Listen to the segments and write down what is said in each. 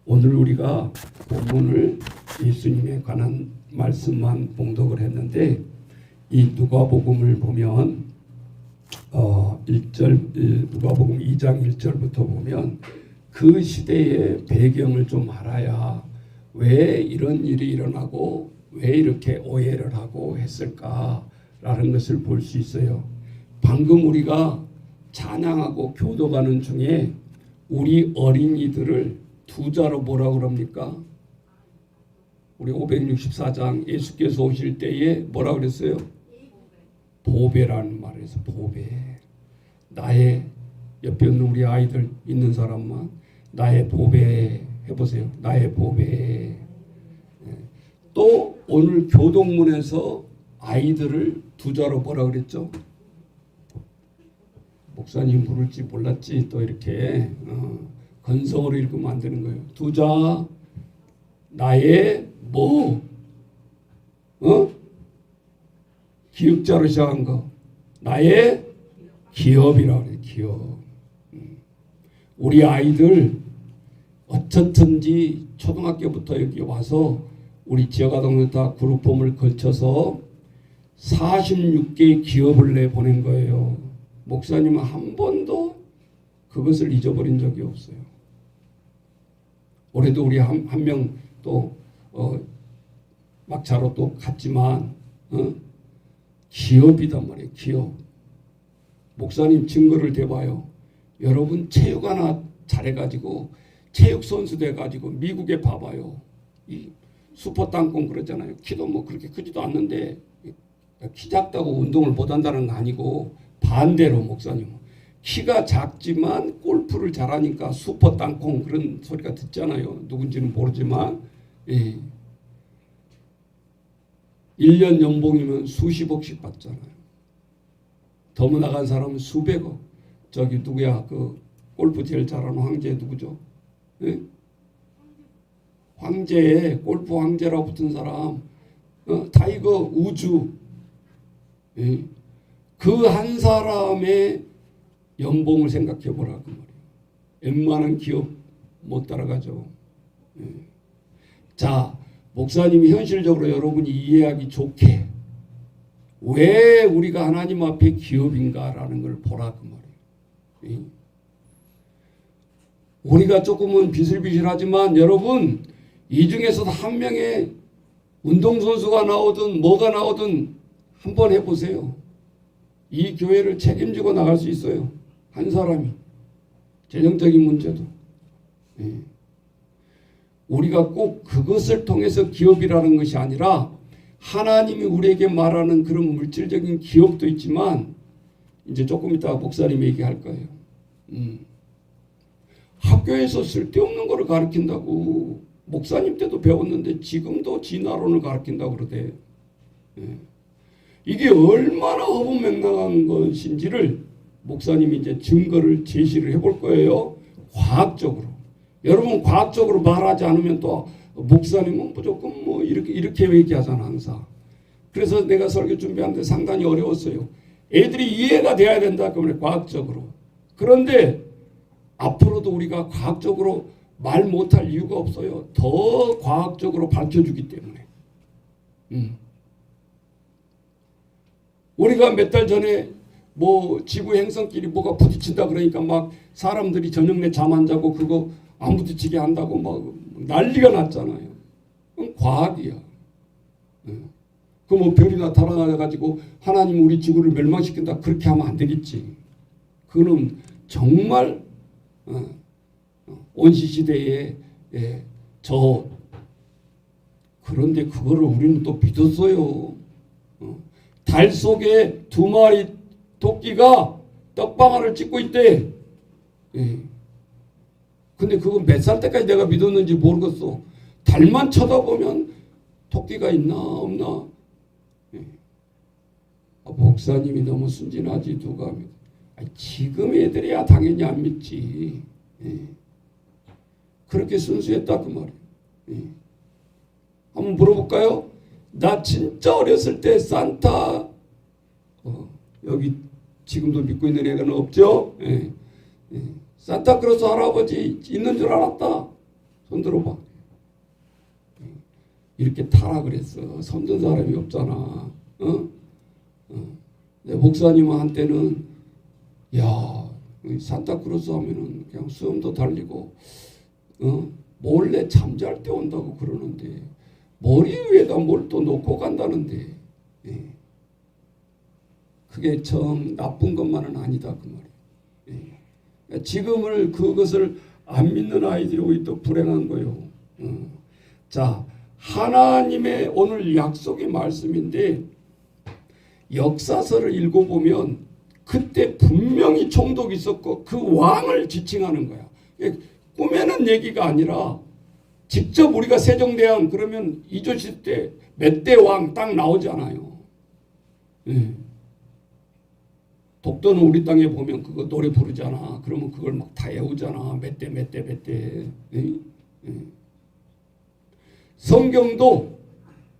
오늘 우리가 본문을 예수님에 관한 말씀만 봉독을 했는데 이 누가복음을 보면 1절 누가복음 2장 1절부터 보면 그 시대의 배경을 좀 알아야 왜 이런 일이 일어나고 왜 이렇게 오해를 하고 했을까라는 것을 볼 수 있어요. 방금 우리가 찬양하고 교도가는 중에 우리 어린이들을 두 자로 뭐라 그럽니까? 우리 564장 예수께서 오실 때에 뭐라 그랬어요? 보배라는 말을 해서 보배. 나의 옆에 있는 우리 아이들 있는 사람만 나의 보배 해보세요. 나의 보배. 또 오늘 교동문에서 아이들을 두 자로 뭐라 그랬죠? 목사님 부를지 몰랐지 또 이렇게 건성으로 읽으면 안 되는 거예요. 두 자 나의 뭐 기역자로 시작한 거 나의 기업이라고 그래요. 기업. 우리 아이들 어쨌든지 초등학교부터 여기 와서 우리 지역아동들 다 그룹홈을 걸쳐서 46개의 기업을 내보낸 거예요. 목사님은 한 번도 그것을 잊어버린 적이 없어요. 올해도 우리 한 명 또 막차로 또 갔지만 기업이단 말이에요. 기업. 목사님 증거를 대봐요. 여러분 체육 하나 잘해가지고 체육 선수 돼가지고 미국에 봐봐요. 이 슈퍼 땅콩 그러잖아요. 키도 뭐 그렇게 크지도 않는데 키 작다고 운동을 못한다는 거 아니고 반대로 목사님 키가 작지만 골프를 잘하니까 슈퍼 땅콩 그런 소리가 듣잖아요. 누군지는 모르지만 1년 연봉이면 수십억씩 받잖아요. 더 나간 사람은 수백억. 저기 누구야 그 골프 제일 잘하는 황제 누구죠? 예? 황제에 골프 황제라고 붙은 사람 타이거 우즈. 예? 그 한 사람의 연봉을 생각해 보라 그 말이에요. 웬만한 기업 못 따라가죠. 예. 자, 목사님이 현실적으로 여러분이 이해하기 좋게 왜 우리가 하나님 앞에 기업인가라는 걸 보라 그 말이에요. 예. 우리가 조금은 비슬비슬하지만 여러분 이 중에서도 한 명의 운동선수가 나오든 뭐가 나오든 한번 해보세요. 이 교회를 책임지고 나갈 수 있어요. 한 사람이. 재정적인 문제도. 예. 우리가 꼭 그것을 통해서 기업이라는 것이 아니라 하나님이 우리에게 말하는 그런 물질적인 기업도 있지만 이제 조금 이따가 목사님이 얘기할 거예요. 학교에서 쓸데없는 거를 가르친다고 목사님 때도 배웠는데 지금도 진화론을 가르친다고 그러대. 예. 이게 얼마나 허무맹랑한 것인지를 목사님이 이제 증거를 제시를 해볼 거예요. 과학적으로. 여러분 과학적으로 말하지 않으면 또 목사님은 무조건 뭐 이렇게 얘기하잖아 항상. 그래서 내가 설교 준비하는데 상당히 어려웠어요. 애들이 이해가 돼야 된다 그러면 과학적으로. 그런데 앞으로도 우리가 과학적으로 말 못할 이유가 없어요. 더 과학적으로 밝혀주기 때문에. 우리가 몇 달 전에 뭐 지구 행성끼리 뭐가 부딪힌다 그러니까 막 사람들이 저녁 내 잠 안 자고 그거 안 부딪히게 한다고 막 난리가 났잖아요. 그건 과학이야. 그 뭐 별이 나타나가지고 하나님 우리 지구를 멸망시킨다 그렇게 하면 안 되겠지. 그는 정말 원시시대에 그런데 그거를 우리는 또 믿었어요. 달 속에 2마리 토끼가 떡방아를 찍고 있대. 예. 근데 그거 몇 살 때까지 내가 믿었는지 모르겠어. 달만 쳐다보면 토끼가 있나 없나. 예. 목사님이 너무 순진하지 누가 믿어. 지금 애들이야 당연히 안 믿지. 예. 그렇게 순수했다 그 말이에요. 예. 한번 물어볼까요? 나 진짜 어렸을 때 산타 여기 지금도 믿고 있는 애가는 없죠? 예. 예. 산타크로스 할아버지 있는 줄 알았다. 손들어봐. 이렇게 타락을 했어. 손든 사람이 없잖아. 목사님한테는 야 산타크로스 하면은 그냥 수염도 달리고 몰래 잠잘 때 온다고 그러는데 머리 위에다 뭘 또 놓고 간다는데 그게 참 나쁜 것만은 아니다 그 말이에요. 지금을 그것을 안 믿는 아이들이 오히려 더 불행한 거예요. 자, 하나님의 오늘 약속의 말씀인데 역사서를 읽어보면 그때 분명히 총독이 있었고 그 왕을 지칭하는 거야. 꾸며낸 얘기가 아니라 직접 우리가 세종대왕 그러면 이조시 때 몇 대 왕 딱 나오잖아요. 독도는 우리 땅에 보면 그거 노래 부르잖아. 그러면 그걸 막 다 외우잖아. 몇 대 몇 대 몇 대. 성경도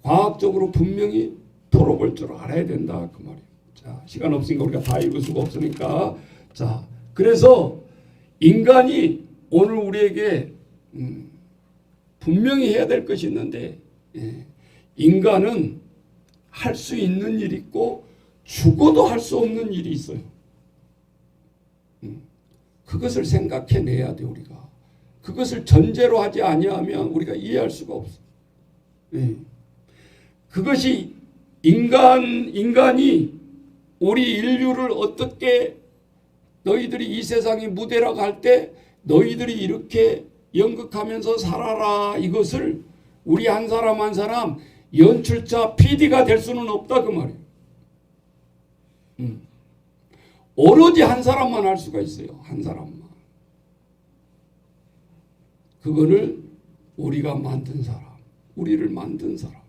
과학적으로 분명히 풀어볼 줄 알아야 된다 그 말이에요. 자, 시간 없으니까 우리가 다 읽을 수가 없으니까 자, 그래서 인간이 오늘 우리에게 분명히 해야 될 것이 있는데 인간은 할 수 있는 일이 있고 죽어도 할 수 없는 일이 있어요. 그것을 생각해내야 돼 우리가. 그것을 전제로 하지 아니하면 우리가 이해할 수가 없어. 그것이 인간이 우리 인류를 어떻게 너희들이 이 세상의 무대라고 할 때 너희들이 이렇게 연극하면서 살아라 이것을 우리 한 사람 한 사람 연출자 PD가 될 수는 없다 그 말이에요. 오로지 한 사람만 할 수가 있어요. 한 사람만. 그거를 우리가 만든 사람, 우리를 만든 사람.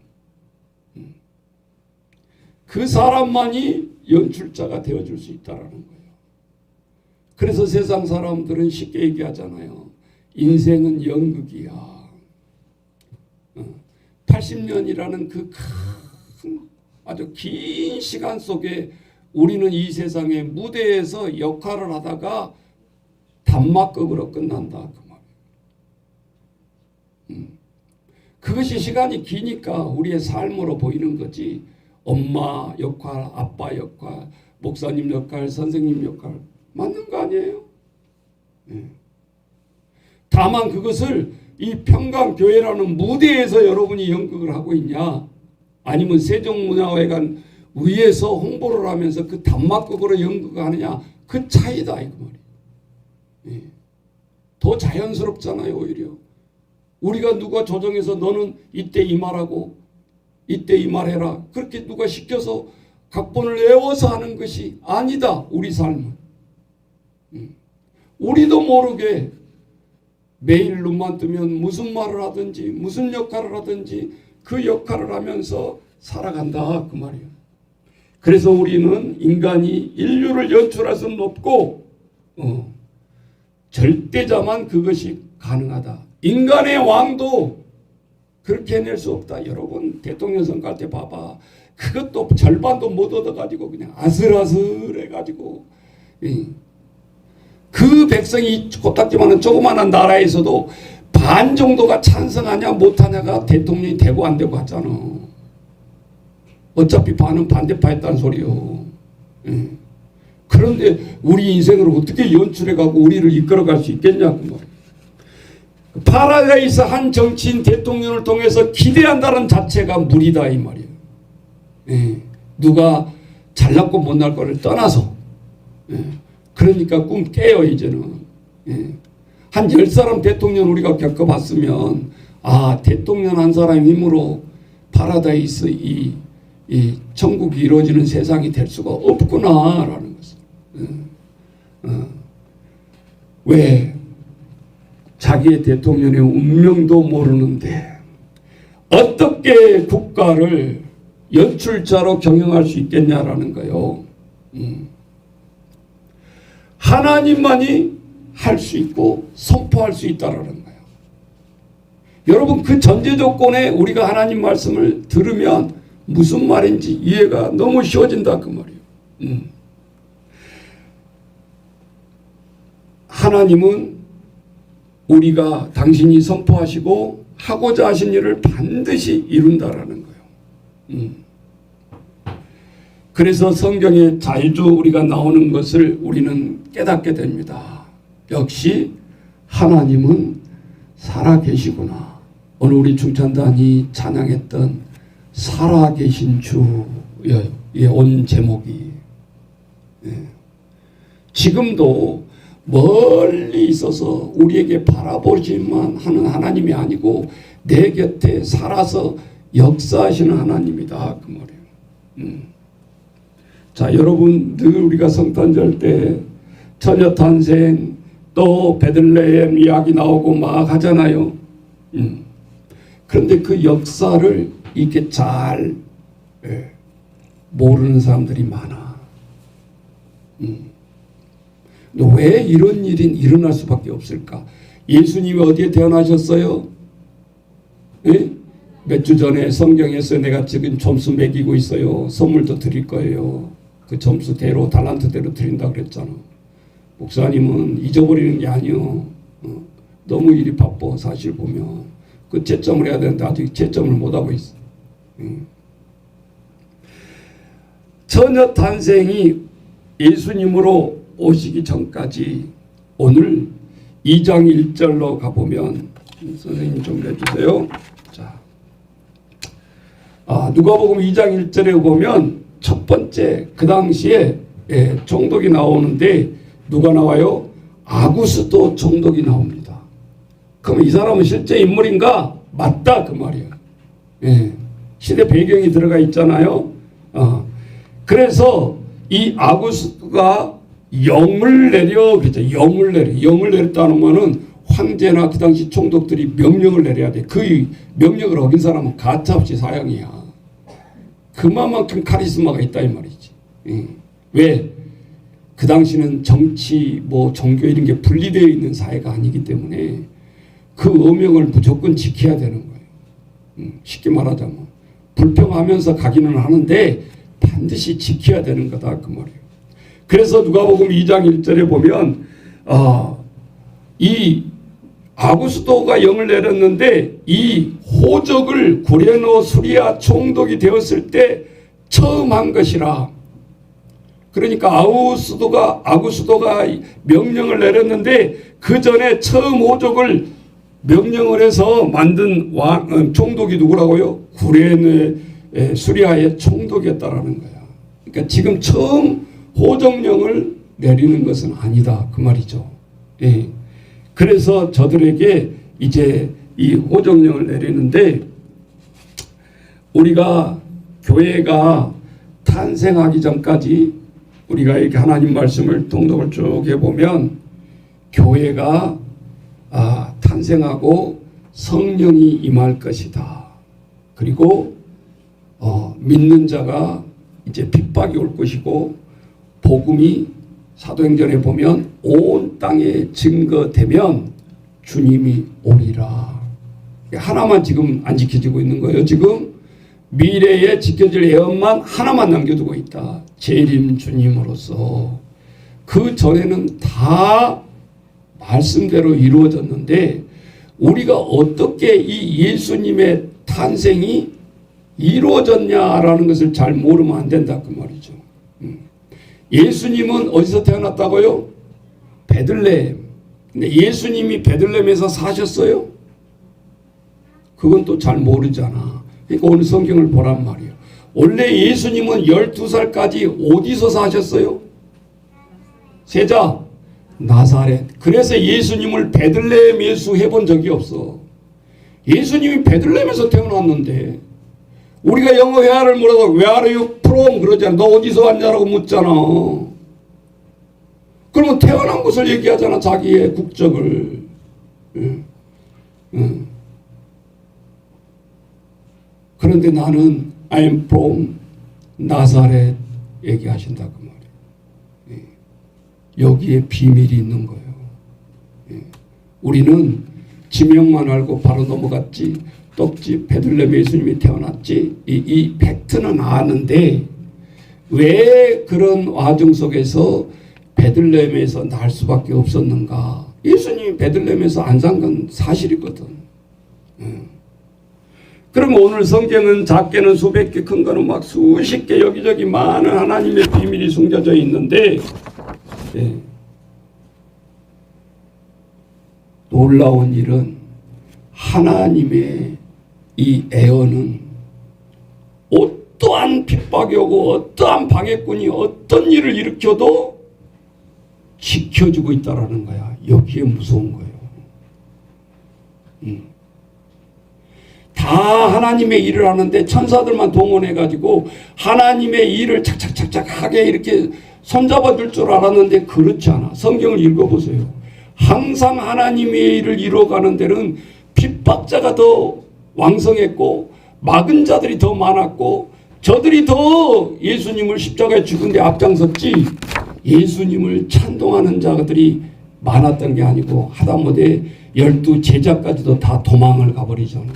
그 사람만이 연출자가 되어줄 수 있다라는 거예요. 그래서 세상 사람들은 쉽게 얘기하잖아요. 인생은 연극이야. 80년이라는 그 큰 아주 긴 시간 속에 우리는 이 세상의 무대에서 역할을 하다가 단막극으로 끝난다 그 말이에요. 그것이 시간이 기니까 우리의 삶으로 보이는 거지. 엄마 역할, 아빠 역할, 목사님 역할, 선생님 역할 맞는 거 아니에요? 다만 그것을 이 평강교회라는 무대에서 여러분이 연극을 하고 있냐 아니면 세종문화회관 위에서 홍보를 하면서 그 단막극으로 연극을 하느냐 그 차이다 이거 말이에요. 더 자연스럽잖아요 오히려. 우리가 누가 조정해서 너는 이때 이 말하고 이때 이 말해라 그렇게 누가 시켜서 각본을 외워서 하는 것이 아니다 우리 삶은. 우리도 모르게 매일 눈만 뜨면 무슨 말을 하든지 무슨 역할을 하든지 그 역할을 하면서 살아간다 그 말이에요. 그래서 우리는 인간이 인류를 연출할 수는 없고 절대자만 그것이 가능하다. 인간의 왕도 그렇게 해낼 수 없다. 여러분 대통령 선거할 때 봐봐. 그것도 절반도 못 얻어가지고 그냥 아슬아슬해가지고 그 백성이 코딱지만한 조그마한 나라에서도 반 정도가 찬성하냐 못하냐가 대통령이 되고 안 되고 하잖아. 어차피 반은 반대파였다는 소리요. 그런데 우리 인생을 어떻게 연출해가고 우리를 이끌어갈 수 있겠냐고 말이야. 파라다이스 한 정치인 대통령을 통해서 기대한다는 자체가 무리다 이 말이에요. 누가 잘났고 못날 거를 떠나서 그러니까 꿈 깨요 이제는. 한 10사람 대통령 우리가 겪어봤으면 아 대통령 한 사람 힘으로 파라다이스 이 천국이 이루어지는 세상이 될 수가 없구나라는 것을. 왜 자기의 대통령의 운명도 모르는데 어떻게 국가를 연출자로 경영할 수 있겠냐라는 거예요. 하나님만이 할 수 있고 선포할 수 있다라는 거예요. 여러분 그 전제 조건에 우리가 하나님 말씀을 들으면 무슨 말인지 이해가 너무 쉬워진다 그 말이에요. 하나님은 우리가 당신이 선포하시고 하고자 하신 일을 반드시 이룬다라는 거예요. 그래서 성경에 자주 우리가 나오는 것을 우리는 깨닫게 됩니다. 역시 하나님은 살아계시구나. 오늘 우리 중찬단이 찬양했던 살아계신 주의 온 제목이, 지금도 멀리 있어서 우리에게 바라보지만 하는 하나님이 아니고 내 곁에 살아서 역사하시는 하나님이다, 그 말이에요. 자, 여러분, 늘 우리가 성탄절 때 처녀 탄생 또 베들레헴 이야기 나오고 막 하잖아요. 그런데 그 역사를 이렇게 잘 모르는 사람들이 많아. 왜 이런 일이 일어날 수밖에 없을까? 예수님이 어디에 태어나셨어요? 몇 주 전에 성경에서 내가 지금 점수 매기고 있어요. 선물도 드릴 거예요. 그 점수대로 달란트대로 드린다 그랬잖아. 목사님은 잊어버리는 게 아니요. 너무 일이 바빠 사실 보면. 그 채점을 해야 되는데 아직 채점을 못하고 있어. 처녀 탄생이 예수님으로 오시기 전까지 오늘 2장 1절로 가보면, 선생님 좀 내주세요. 자, 누가복음 2장 1절에 보면 첫 번째 그 당시에 총독이 나오는데 누가 나와요? 아구스도 총독이 나옵니다. 그럼 이 사람은 실제 인물인가? 맞다, 그 말이에요. 시대 배경이 들어가 있잖아요. 그래서 이 아구스가 영을 내려 그랬죠. 영을 내렸다는 거는 황제나 그 당시 총독들이 명령을 내려야 돼. 그 명령을 어긴 사람은 가차없이 사형이야. 그만큼 카리스마가 있다 이 말이지. 왜? 그 당시는 정치, 종교 이런 게 분리되어 있는 사회가 아니기 때문에 그 어명을 무조건 지켜야 되는 거예요. 쉽게 말하자면 불평하면서 가기는 하는데 반드시 지켜야 되는 거다, 그 말이에요. 그래서 누가복음 2장 1절에 보면 이 아구스도가 영을 내렸는데 이 호적을 구레노 수리아 총독이 되었을 때 처음 한 것이라. 그러니까 아구스도가 명령을 내렸는데 그 전에 처음 호적을 명령을 해서 만든 총독이 누구라고요? 구레노 수리아의 총독이었다라는 거야. 그러니까 지금 처음 호정령을 내리는 것은 아니다, 그 말이죠. 그래서 저들에게 이제 이 호정령을 내리는데, 우리가 교회가 탄생하기 전까지 우리가 이렇게 하나님 말씀을 통독을 쭉 해보면 교회가 탄생하고 성령이 임할 것이다. 그리고 믿는 자가 이제 핍박이 올 것이고 복음이 사도행전에 보면 온 땅에 증거되면 주님이 오리라. 하나만 지금 안 지켜지고 있는 거예요. 지금 미래에 지켜질 예언만 하나만 남겨두고 있다. 재림 주님으로서. 그 전에는 다 말씀대로 이루어졌는데 우리가 어떻게 이 예수님의 탄생이 이루어졌냐라는 것을 잘 모르면 안 된다, 그 말이죠. 예수님은 어디서 태어났다고요? 베들레헴. 근데 예수님이 베들레헴에서 사셨어요? 그건 또 잘 모르잖아. 그러니까 오늘 성경을 보란 말이에요. 원래 예수님은 12살까지 어디서 사셨어요? 세자 나사렛. 그래서 예수님을 베들레헴 예수 해본 적이 없어. 예수님이 베들레헴에서 태어났는데 우리가 영어 회화를 물어도 Where are you from? 그러잖아. 너 어디서 왔냐라고 묻잖아. 그러면 태어난 곳을 얘기하잖아. 자기의 국적을. 그런데 나는 I'm from 나사렛 얘기하신다, 그 말이에요. 여기에 비밀이 있는 거예요. 우리는 지명만 알고 바로 넘어갔지. 똑지 베들레헴 예수님이 태어났지. 이 팩트는 아는데 왜 그런 와중 속에서 베들레헴에서 날 수밖에 없었는가? 예수님이 베들레헴에서 안 산 건 사실이거든. 그러면 오늘 성경은 작게는 수백 개, 큰 거는 막 수십 개 여기저기 많은 하나님의 비밀이 숨겨져 있는데, 놀라운 일은 하나님의 이 애언은 어떠한 핍박이 오고 어떠한 방해꾼이 어떤 일을 일으켜도 지켜주고 있다라는 거야. 여기에 무서운 거예요. 다 하나님의 일을 하는데 천사들만 동원해가지고 하나님의 일을 착착착착 하게 이렇게 손잡아 줄 줄 알았는데 그렇지 않아. 성경을 읽어보세요. 항상 하나님의 일을 이루어가는 데는 핍박자가 더 왕성했고 막은 자들이 더 많았고 저들이 더 예수님을 십자가에 죽은 데 앞장섰지 예수님을 찬동하는 자들이 많았던 게 아니고 하다못해 12 제자까지도 다 도망을 가버리잖아요.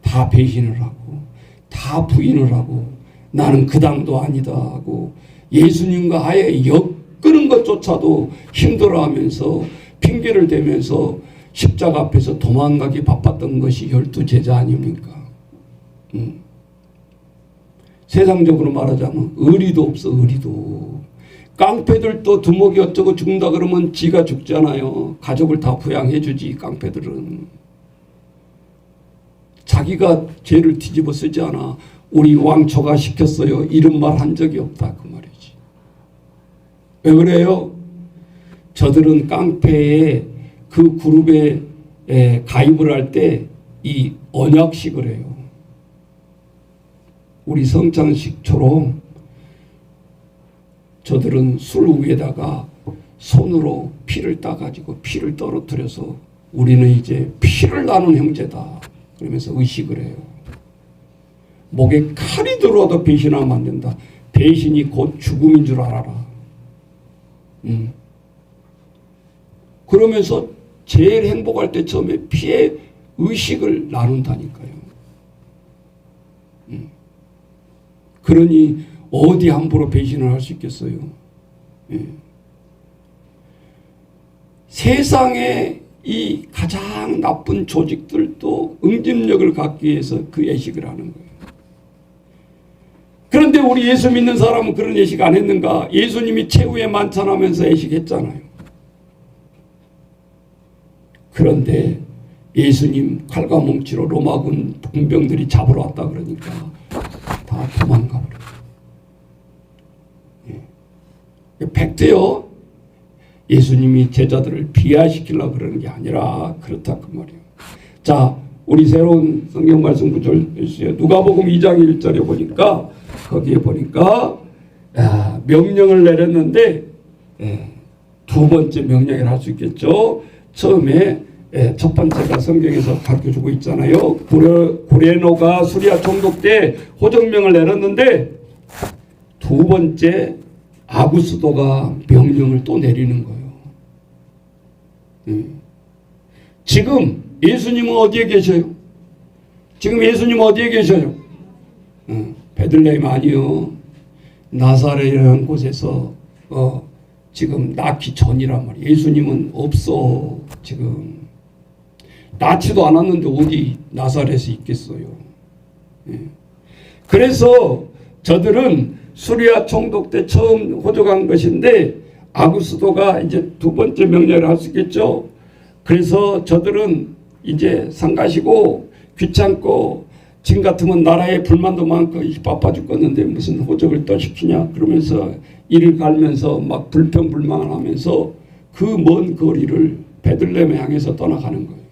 다 배신을 하고 다 부인을 하고 나는 그 당도 아니다 하고 예수님과 아예 엮는 것조차도 힘들어하면서 핑계를 대면서 십자가 앞에서 도망가기 바빴던 것이 12 제자 아닙니까? 세상적으로 말하자면 의리도 없어. 의리도. 깡패들도 두목이 어쩌고 죽는다 그러면 지가 죽잖아요. 가족을 다 부양해 주지. 깡패들은 자기가 죄를 뒤집어 쓰지 않아. 우리 왕초가 시켰어요. 이런 말 한 적이 없다 그 말이지. 왜 그래요? 저들은 깡패의 그 그룹에 가입을 할 때 이 언약식을 해요. 우리 성찬식처럼 저들은 술 위에다가 손으로 피를 따가지고 피를 떨어뜨려서 우리는 이제 피를 나눈 형제다 그러면서 의식을 해요. 목에 칼이 들어와도 배신하면 안 된다. 배신이 곧 죽음인 줄 알아라. 그러면서 제일 행복할 때 처음에 피의 의식을 나눈다니까요. 그러니 어디 함부로 배신을 할 수 있겠어요. 세상에 이 가장 나쁜 조직들도 응집력을 갖기 위해서 그 예식을 하는 거예요. 그런데 우리 예수 믿는 사람은 그런 예식 안 했는가? 예수님이 최후의 만찬하면서 예식했잖아요. 그런데 예수님 칼과 뭉치로 로마군 군병들이 잡으러 왔다 그러니까 다 도망가 버려요. 팩트요. 예수님이 제자들을 비하시키려고 그러는 게 아니라 그렇다 그 말이에요. 자, 우리 새로운 성경 말씀 구절 주세요. 누가복음 2장 1절에 보니까 거기에 보니까 명령을 내렸는데 두 번째 명령을 할 수 있겠죠. 처음에 첫 번째가 성경에서 가르쳐주고 있잖아요. 고레노가 수리아 총독 때 호정명을 내렸는데 두 번째 아구스도가 명령을 또 내리는 거예요. 지금 예수님은 어디에 계셔요? 지금 예수님은 어디에 계셔요? 베들레헴 아니요. 나사렛이라는 곳에서 지금 낳기 전이란 말이에요. 예수님은 없어. 지금 낳지도 않았는데 어디 나사렛에 있겠어요. 그래서 저들은 수리아 총독 때 처음 호적한 것인데 아구스도가 이제 두 번째 명령을 할 수 있겠죠. 그래서 저들은 이제 상가시고 귀찮고 지금 같으면 나라에 불만도 많고 바빠 죽겠는데 무슨 호적을 또 시키냐 그러면서 이를 갈면서 막 불평불만하면서 그 먼 거리를 베들레헴에 향해서 떠나가는 거예요.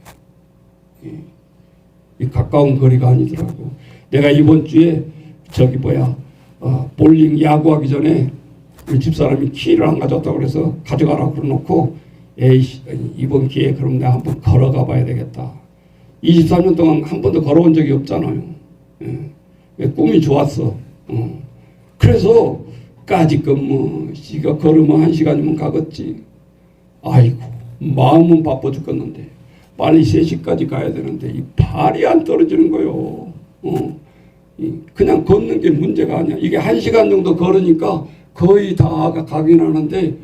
이 가까운 거리가 아니더라고. 내가 이번 주에 저기 볼링 야구하기 전에 우리 집사람이 키를 안 가져왔다고 그래서 가져가라고 그러놓고 에이씨 이번 기회에 그럼 내가 한번 걸어가 봐야 되겠다. 23년 동안 한 번도 걸어온 적이 없잖아요. 꿈이 좋았어. 그래서 까짓것 씨가 걸으면 1시간이면 가겠지. 아이고 마음은 바빠 죽겠는데 빨리 3시까지 가야 되는데 이 발이 안 떨어지는 거요. 그냥 걷는 게 문제가 아니야. 이게 1시간 정도 걸으니까 거의 다 가긴 하는데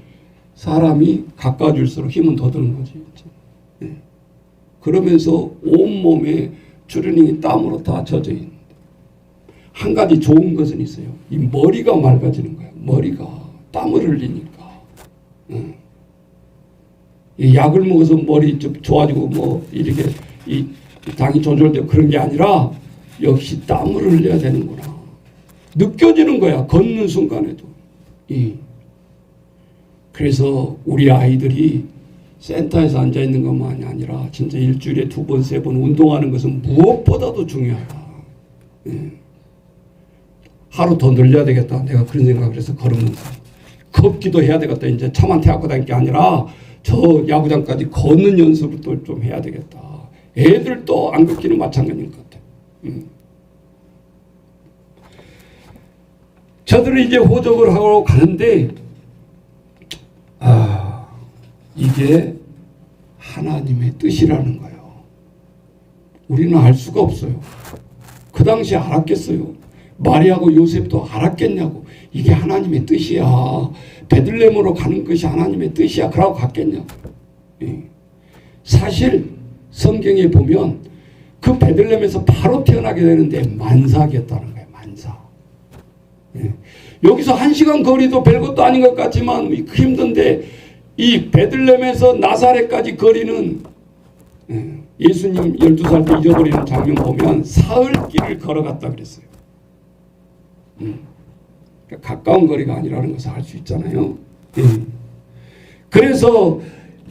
사람이 가까워질수록 힘은 더 드는 거지. 예. 그러면서 온몸에 주르닝이 땀으로 다 젖어 있는데 한 가지 좋은 것은 있어요. 이 머리가 맑아지는 거예요. 머리가 땀을 흘리니까. 이 약을 먹어서 머리 좀 좋아지고 뭐 이렇게 이 당이 조절되고 그런 게 아니라 역시 땀을 흘려야 되는구나. 느껴지는 거야. 걷는 순간에도. 그래서 우리 아이들이 센터에서 앉아있는 것만이 아니라 진짜 일주일에 2번, 3번 운동하는 것은 무엇보다도 중요하다. 하루 더 늘려야 되겠다. 내가 그런 생각을 해서 걸으면서. 걷기도 해야 되겠다. 이제 차만 태워고 다닐 게 아니라 저 야구장까지 걷는 연습을 또 좀 해야 되겠다. 애들도 안 걷기는 마찬가지인 것 같아요. 저들은 이제 호적을 하고 가는데 이게 하나님의 뜻이라는 거예요. 우리는 알 수가 없어요. 그 당시에 알았겠어요. 마리아하고 요셉도 알았겠냐고. 이게 하나님의 뜻이야. 베들레헴으로 가는 것이 하나님의 뜻이야. 그러고 갔겠냐고. 사실 성경에 보면 그 베들레헴에서 바로 태어나게 되는데 만삭이었다는 거예요. 만삭. 여기서 1시간 거리도 별것도 아닌 것 같지만 힘든데 이 베들레헴에서 나사렛까지 거리는 예수님 12살 때 잊어버리는 장면 보면 사흘길을 걸어갔다 그랬어요. 그러니까 가까운 거리가 아니라는 것을 알 수 있잖아요. 그래서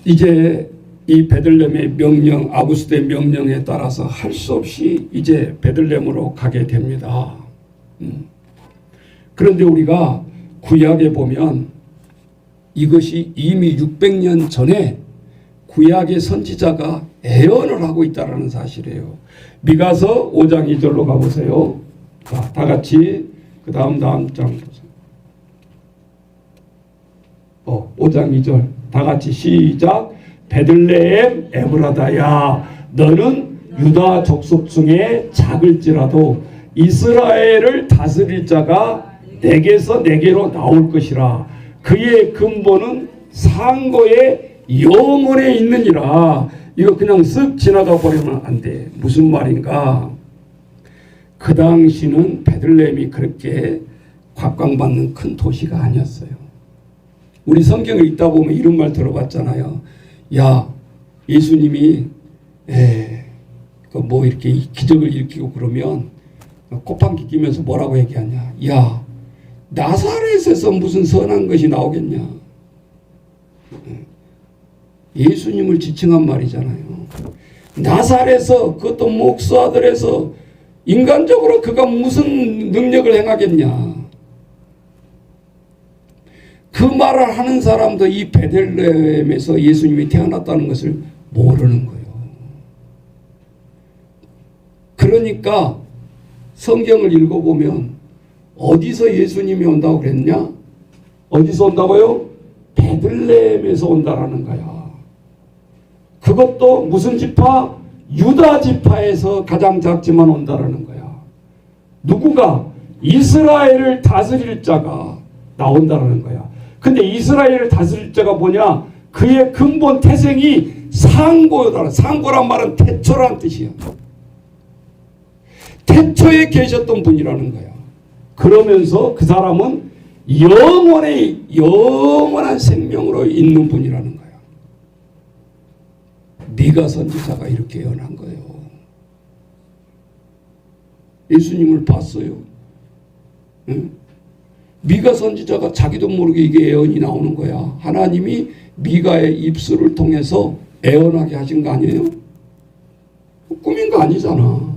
이제 이 베들레헴의 명령, 아구스도의 명령에 따라서 할 수 없이 이제 베들레헴으로 가게 됩니다. 그런데 우리가 구약에 보면 이것이 이미 600년 전에 구약의 선지자가 예언을 하고 있다는 사실이에요. 미가서 5장 2절로 가보세요. 자, 다 같이 그 다음 장 보세요. 5장 2절 다 같이 시작. 베들레헴 에브라다야 너는 유다 족속 중에 작을지라도 이스라엘을 다스릴 자가 내게서 내게로 나올 것이라. 그의 근본은 상고의 영원에 있느니라. 이거 그냥 쓱 지나가 버리면 안 돼. 무슨 말인가? 그 당시는 베들레헴이 그렇게 곽광받는 큰 도시가 아니었어요. 우리 성경을 읽다 보면 이런 말 들어봤잖아요. 야, 예수님이 뭐 이렇게 기적을 일으키고 그러면 콧방귀 끼면서 뭐라고 얘기하냐? 야, 나사렛에서 무슨 선한 것이 나오겠냐? 예수님을 지칭한 말이잖아요. 나사렛에서 그것도 목수아들에서 인간적으로 그가 무슨 능력을 행하겠냐? 그 말을 하는 사람도 이 베들레헴에서 예수님이 태어났다는 것을 모르는 거예요. 그러니까 성경을 읽어보면 어디서 예수님이 온다고 그랬냐? 어디서 온다고요? 베들레헴에서 온다라는 거야. 그것도 무슨 지파? 유다 지파에서 가장 작지만 온다라는 거야. 누구가? 이스라엘을 다스릴 자가 나온다라는 거야. 근데 이스라엘을 다스릴 자가 뭐냐? 그의 근본 태생이 상고다. 상고란 말은 태초라는 뜻이야. 태초에 계셨던 분이라는 거야. 그러면서 그 사람은 영원한 생명으로 있는 분이라는 거야. 미가 선지자가 이렇게 예언한 거예요. 예수님을 봤어요. 응? 미가 선지자가 자기도 모르게 이게 예언이 나오는 거야. 하나님이 미가의 입술을 통해서 예언하게 하신 거 아니에요? 꿈인 거 아니잖아.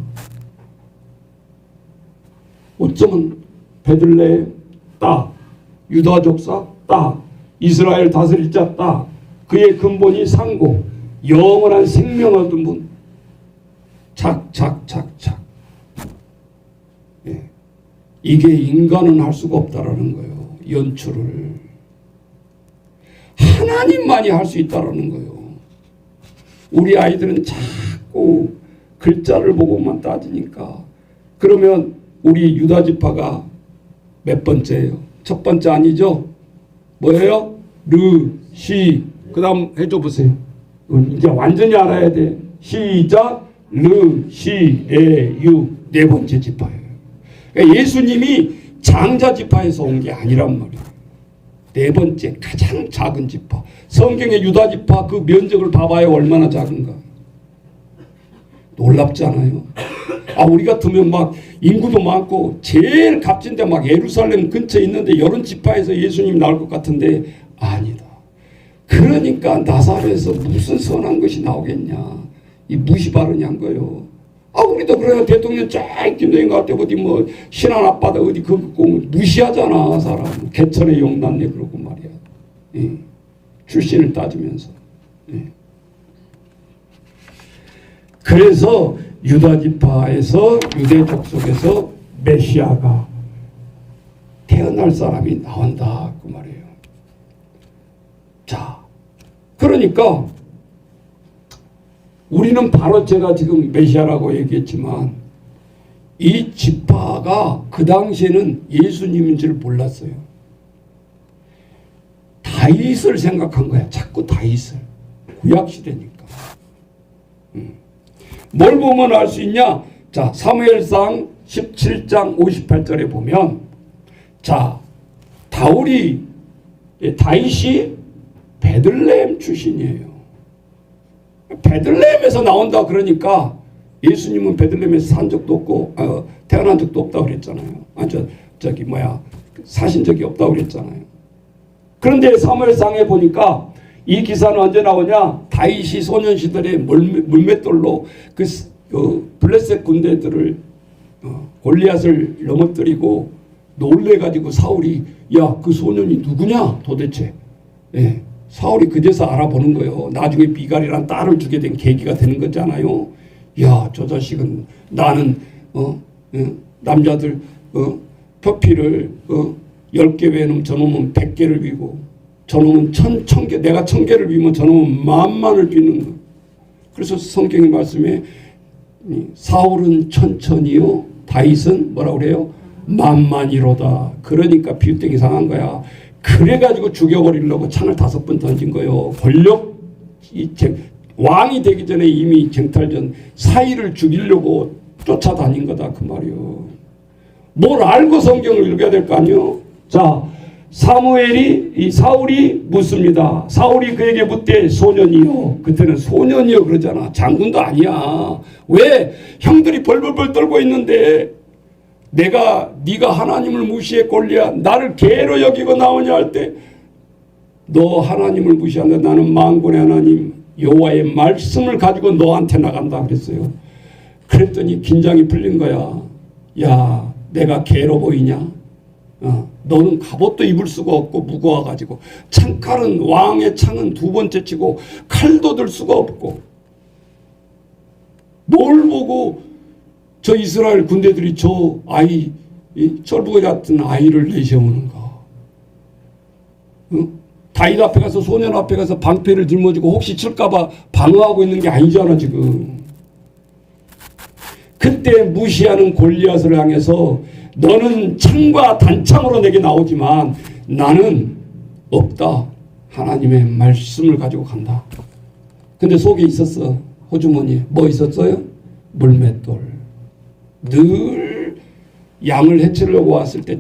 어쩌면 베들레헴 딱, 유다 족사 딱, 이스라엘 다스릴 자 딱, 그의 근본이 상고, 영원한 생명 얻은 분. 착착착착. 예. 이게 인간은 할 수가 없다라는 거예요. 연출을. 하나님만이 할 수 있다라는 거예요. 우리 아이들은 자꾸 글자를 보고만 따지니까. 그러면 우리 유다 지파가 몇 번째예요? 첫 번째 아니죠? 뭐예요? 르, 그 다음 해줘 보세요. 이제 완전히 알아야 돼. 시작. 르, 시, 에, 유. 네 번째 지파예요. 그러니까 예수님이 장자 지파에서 온 게 아니란 말이에요. 네 번째 가장 작은 지파. 성경의 유다 지파 그 면적을 봐봐요. 얼마나 작은가. 놀랍잖아요. 우리 같으면 막 인구도 많고 제일 값진데 막 예루살렘 근처에 있는데 이런 지파에서 예수님 나올 것 같은데 아니다. 그러니까 나사렛에서 무슨 선한 것이 나오겠냐. 이 무시 발언한 거요. 우리도 그래요. 대통령 쫙 김대중 갈 때 어디 뭐 신안 앞바다 어디 그거 무시하잖아. 사람 개천의 용난네 그러고 말이야. 예. 출신을 따지면서. 예. 그래서 유다 지파에서 유대족 속에서 메시아가 태어날 사람이 나온다 그 말이에요. 자, 그러니까 우리는 바로 제가 지금 메시아라고 얘기했지만 이 지파가 그 당시에는 예수님인 줄 몰랐어요. 다윗을 생각한 거야. 자꾸 다윗을. 구약시대니까. 뭘 보면 알 수 있냐? 자, 사무엘상 17장 58절에 보면 자, 다윗이 베들레헴 출신이에요. 베들레헴에서 나온다 그러니까 예수님은 베들레헴에서 산 적도 없고 태어난 적도 없다고 그랬잖아요. 사신 적이 없다고 그랬잖아요. 그런데 사무엘상에 보니까 이 기사는 언제 나오냐? 다윗이 소년 시절에 물맷돌로 그 블레셋 군대들을 골리앗을 넘어뜨리고 놀래가지고 사울이 야, 그 소년이 누구냐 도대체. 예. 사울이 그제서 알아보는 거예요. 나중에 미갈이란 딸을 주게 된 계기가 되는 거잖아요. 야, 저 자식은 나는 남자들 표피를 10개 외에는 저놈은 100개를 비고 저놈은 1000개 내가 1000개를 비면 저놈은 10,000,000을 비는 거. 그래서 성경의 말씀에 사울은 1000,000이요 다윗은 뭐라고 그래요? 10,000,000이로다. 그러니까 비유땡이 상한 거야. 그래가지고 죽여버리려고 창을 5번 던진 거예요. 왕이 되기 전에 이미 쟁탈전 사이를 죽이려고 쫓아다닌 거다 그 말이요. 뭘 알고 성경을 읽어야 될 거 아니요. 자, 사울이 묻습니다. 사울이 그에게 묻되 소년이요. 그때는 소년이요 그러잖아. 장군도 아니야. 왜? 형들이 벌벌벌 떨고 있는데 네가 하나님을 무시해 골리앗 나를 개로 여기고 나오냐 할 때 너 하나님을 무시한다. 나는 만군의 하나님 여호와의 말씀을 가지고 너한테 나간다 그랬어요. 그랬더니 긴장이 풀린 거야. 야, 내가 개로 보이냐? 너는 갑옷도 입을 수가 없고 무거워가지고 창칼은 왕의 창은 2번째 치고 칼도 들 수가 없고 뭘 보고 저 이스라엘 군대들이 저 아이 철부개 같은 아이를 내세우는가? 다윗 앞에 가서 소년 앞에 가서 방패를 짊어지고 혹시 칠까봐 방어하고 있는 게 아니잖아 지금. 그때 무시하는 골리앗을 향해서 너는 창과 단창으로 내게 나오지만 나는 없다. 하나님의 말씀을 가지고 간다. 근데 속에 있었어. 호주머니에 뭐 있었어요? 물맷돌. 늘 양을 해치려고 왔을 때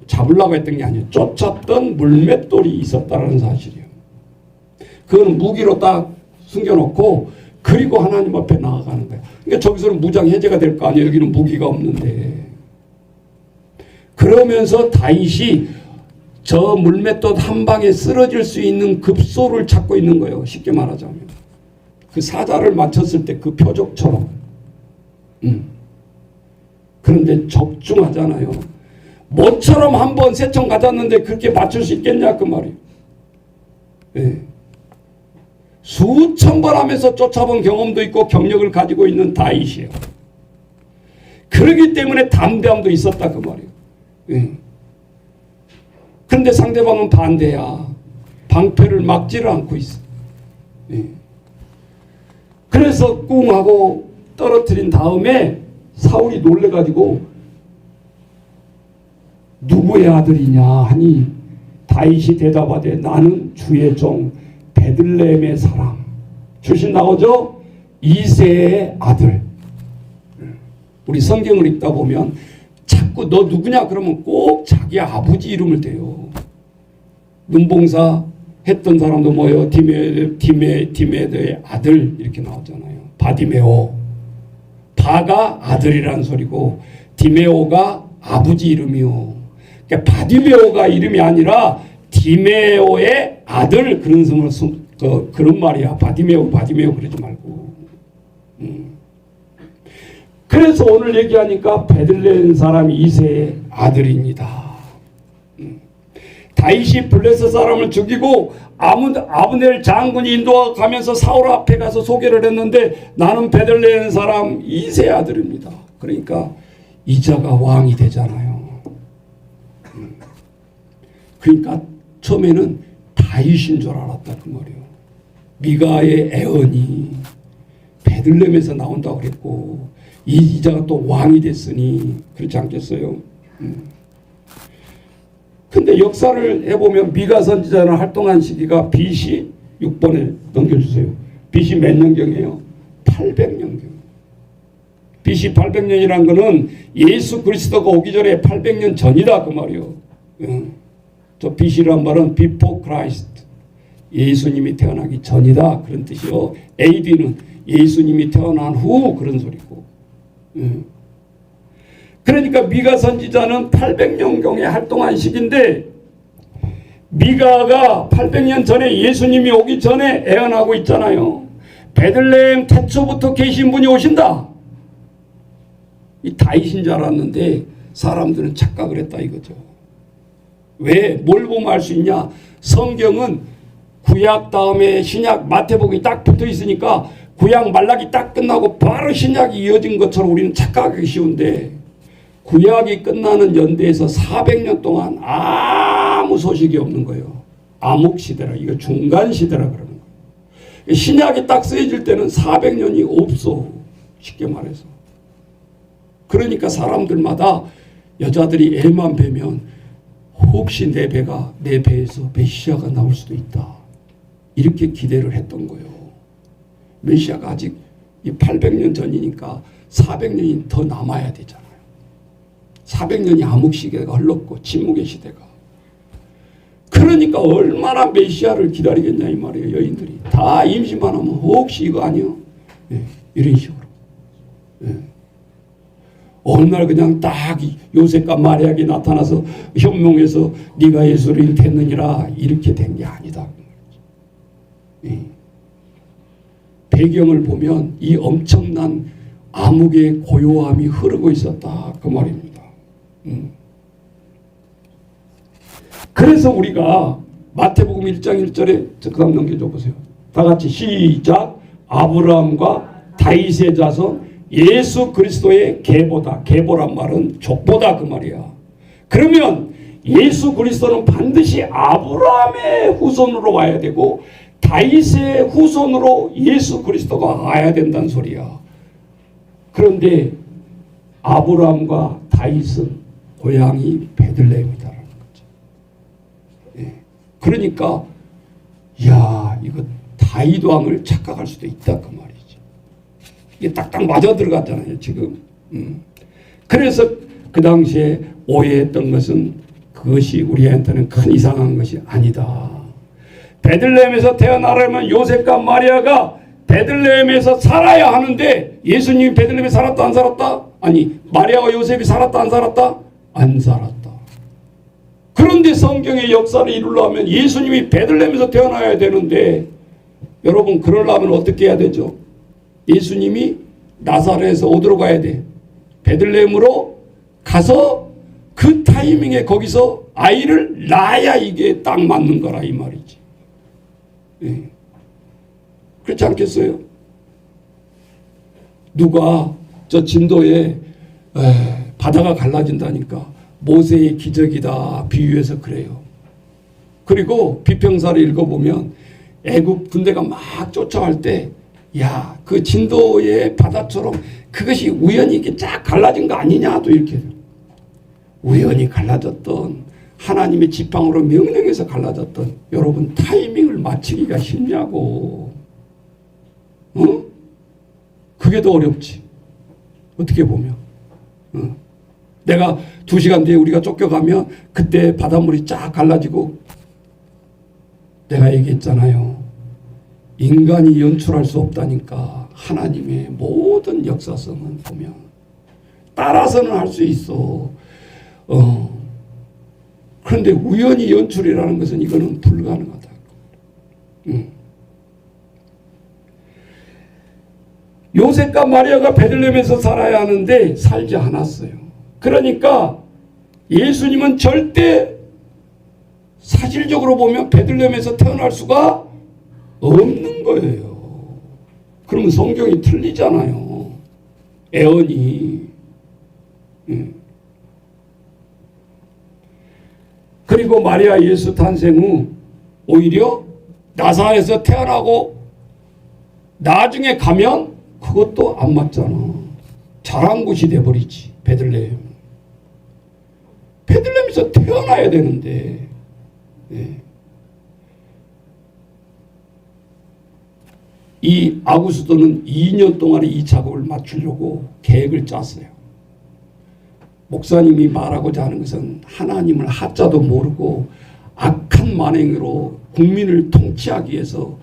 잡으려고 했던 게 아니에요. 쫓았던 물맷돌이 있었다는 사실이에요. 그건 무기로 딱 숨겨놓고 그리고 하나님 앞에 나아가는 거예요. 그러니까 저기서는 무장 해제가 될 거 아니에요. 여기는 무기가 없는데. 그러면서 다윗이 저 물맷돌 한 방에 쓰러질 수 있는 급소를 찾고 있는 거예요. 쉽게 말하자면. 그 사자를 맞췄을 때 그 표적처럼. 그런데 적중하잖아요. 모처럼 한번 새총 맞았는데 그렇게 맞출 수 있겠냐 그 말이에요. 네. 수천 번 하면서 쫓아본 경험도 있고 경력을 가지고 있는 다윗이에요. 그러기 때문에 담대함도 있었다 그 말이에요. 네. 근데 상대방은 반대야. 방패를 막지를 않고 있어. 네. 그래서 꿍 하고 떨어뜨린 다음에 사울이 놀래가지고 누구의 아들이냐 하니 다윗이 대답하되 나는 주의 종 베들레헴의 사람. 출신 나오죠? 이새의 아들. 우리 성경을 읽다 보면 자꾸 너 누구냐 그러면 꼭 자기 아버지 이름을 대요. 눈봉사 했던 사람도 뭐예요? 디메드의 아들 이렇게 나오잖아요. 바디메오. 바가 아들이라는 소리고 디메오가 아버지 이름이요. 그러니까 바디메오가 이름이 아니라 디메오의 아들 그런 그런 말이야. 바디메오 그러지 말고. 그래서 오늘 얘기하니까 베들레헴 사람 이새의 아들입니다. 다윗이 블레셋 사람을 죽이고 아브넬 장군이 인도하고 가면서 사울 앞에 가서 소개를 했는데 나는 베들레헴 사람 이새의 아들입니다. 그러니까 이자가 왕이 되잖아요. 그러니까 처음에는 다윗인 줄 알았다 그 말이에요. 미가의 애언이 베들레헴에서 나온다고 그랬고 이자가 또 왕이 됐으니 그렇지 않겠어요? 근데 역사를 해보면 미가 선지자는 활동한 시기가 BC 6번에 넘겨주세요. BC 몇 년경이에요? 800년경. BC 800년이란 거는 예수 그리스도가 오기 전에 800년 전이다 그 말이요. 저 BC란 말은 before Christ. 예수님이 태어나기 전이다 그런 뜻이요. AD는 예수님이 태어난 후 그런 소리고. 그러니까 미가 선지자는 800년경에 활동한 시기인데 미가가 800년 전에 예수님이 오기 전에 애언하고 있잖아요. 베들레헴 태초부터 계신 분이 오신다. 이 다윗인 줄 알았는데 사람들은 착각을 했다 이거죠. 왜? 뭘 보면 알 수 있냐? 성경은 구약 다음에 신약 마태복음이 딱 붙어 있으니까 구약 말라기 딱 끝나고 바로 신약이 이어진 것처럼 우리는 착각하기 쉬운데 구약이 끝나는 연대에서 400년 동안 아무 소식이 없는 거예요. 암흑시대라. 이거 중간시대라 그러는 거예요. 신약이 딱 쓰여질 때는 400년이 없어. 쉽게 말해서. 그러니까 사람들마다 여자들이 애만 베면 혹시 내 배에서 메시아가 나올 수도 있다. 이렇게 기대를 했던 거예요. 메시아가 아직 800년 전이니까 400년이 더 남아야 되잖아요. 400년이 암흑시대가 흘렀고 침묵의 시대가. 그러니까 얼마나 메시아를 기다리겠냐 이 말이에요. 여인들이 다 임신만 하면 혹시 이거 아니요? 네, 이런 식으로. 네. 어느 날 그냥 딱 요셉과 마리아가 나타나서 현몽에서 네가 예수를 잉태했느니라 이렇게 된 게 아니다. 네. 배경을 보면 이 엄청난 암흑의 고요함이 흐르고 있었다 그 말입니다. 그래서 우리가 마태복음 1장 1절에 그 다음 넘겨줘 보세요. 다 같이 시작. 아브라함과 다윗의 자손 예수 그리스도의 계보다. 계보란 말은 족보다 그 말이야. 그러면 예수 그리스도는 반드시 아브라함의 후손으로 와야 되고 다윗의 후손으로 예수 그리스도가 와야 된다는 소리야. 그런데 아브라함과 다윗은 고향이 베들레헴이다라는 거죠. 예. 그러니까 야 이거 다윗 왕을 착각할 수도 있다 그 말이죠. 이게 딱딱 맞아 들어갔잖아요 지금. 그래서 그 당시에 오해했던 것은 그것이 우리한테는 큰 이상한 것이 아니다. 베들레헴에서 태어나려면 요셉과 마리아가 베들레헴에서 살아야 하는데 예수님이 베들레헴에 살았다 안 살았다? 아니 마리아와 요셉이 살았다 안 살았다? 안 살았다. 그런데 성경의 역사를 이루려면 예수님이 베들레헴에서 태어나야 되는데 여러분 그러려면 어떻게 해야 되죠? 예수님이 나사렛에서 어디로 가야 돼? 베들레헴으로 가서 그 타이밍에 거기서 아이를 낳아야 이게 딱 맞는 거라 이 말이지. 네. 그렇지 않겠어요? 누가 저 진도에 바다가 갈라진다니까 모세의 기적이다 비유해서 그래요. 그리고 비평사를 읽어보면 애굽 군대가 막 쫓아갈 때 야, 그 진도의 바다처럼 그것이 우연히 이렇게 쫙 갈라진 거 아니냐 또 이렇게 우연히 갈라졌던 하나님의 지팡으로 명령해서 갈라졌던 여러분 타이밍을 맞추기가 쉽냐고. 그게 더 어렵지. 어떻게 보면. 내가 2시간 뒤에 우리가 쫓겨가면 그때 바닷물이 쫙 갈라지고 내가 얘기했잖아요. 인간이 연출할 수 없다니까. 하나님의 모든 역사성은 보면 따라서는 할 수 있어. 그런데 우연히 연출이라는 것은 이거는 불가능하다. 요셉과 마리아가 베들레헴에서 살아야 하는데 살지 않았어요. 그러니까 예수님은 절대 사실적으로 보면 베들레헴에서 태어날 수가 없는 거예요. 그러면 성경이 틀리잖아요. 애언이. 그리고 마리아 예수 탄생 후 오히려 나사렛에서 태어나고 나중에 가면 그것도 안 맞잖아. 잘한 곳이 돼버리지. 베들레헴. 베들레헴에서 태어나야 되는데. 이 아구스도는 2년 동안에 이 작업을 맞추려고 계획을 짰어요. 목사님이 말하고자 하는 것은 하나님을 하자도 모르고 악한 만행으로 국민을 통치하기 위해서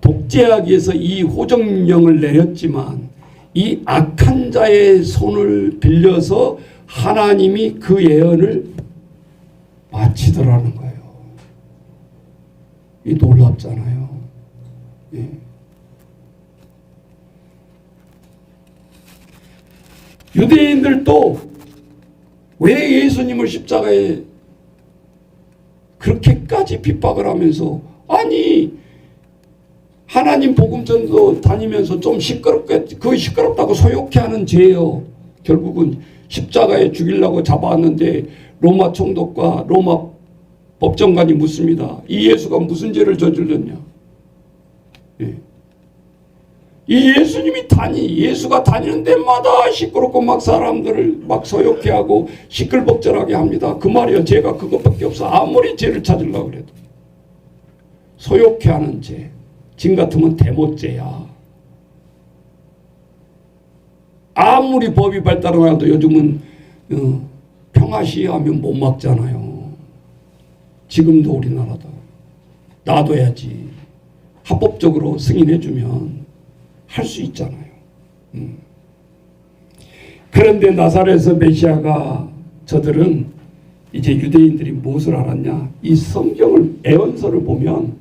독재하기 위해서 이 호정령을 내렸지만 이 악한 자의 손을 빌려서 하나님이 그 예언을 마치더라는 거예요. 이 놀랍잖아요. 예. 유대인들도 왜 예수님을 십자가에 그렇게까지 핍박을 하면서 아니 하나님 복음전도 다니면서 좀 시끄럽게 그 시끄럽다고 소욕해 하는 죄예요. 결국은 십자가에 죽이려고 잡아왔는데 로마 총독과 로마 법정관이 묻습니다. 이 예수가 무슨 죄를 저질렀냐. 예. 이 예수가 다니는 데마다 시끄럽고 막 사람들을 막 소욕해 하고 시끌벅적하게 합니다. 그 말이야. 죄가 그것밖에 없어. 아무리 죄를 찾으려고 그래도. 소욕해 하는 죄. 지금 같으면 대못죄야. 아무리 법이 발달하도 요즘은 평화시위하면 못 막잖아요. 지금도 우리나라도 놔둬야지. 합법적으로 승인해주면 할 수 있잖아요. 그런데 나사렛에서 메시아가 저들은 이제 유대인들이 무엇을 알았냐? 이 성경을 애언서를 보면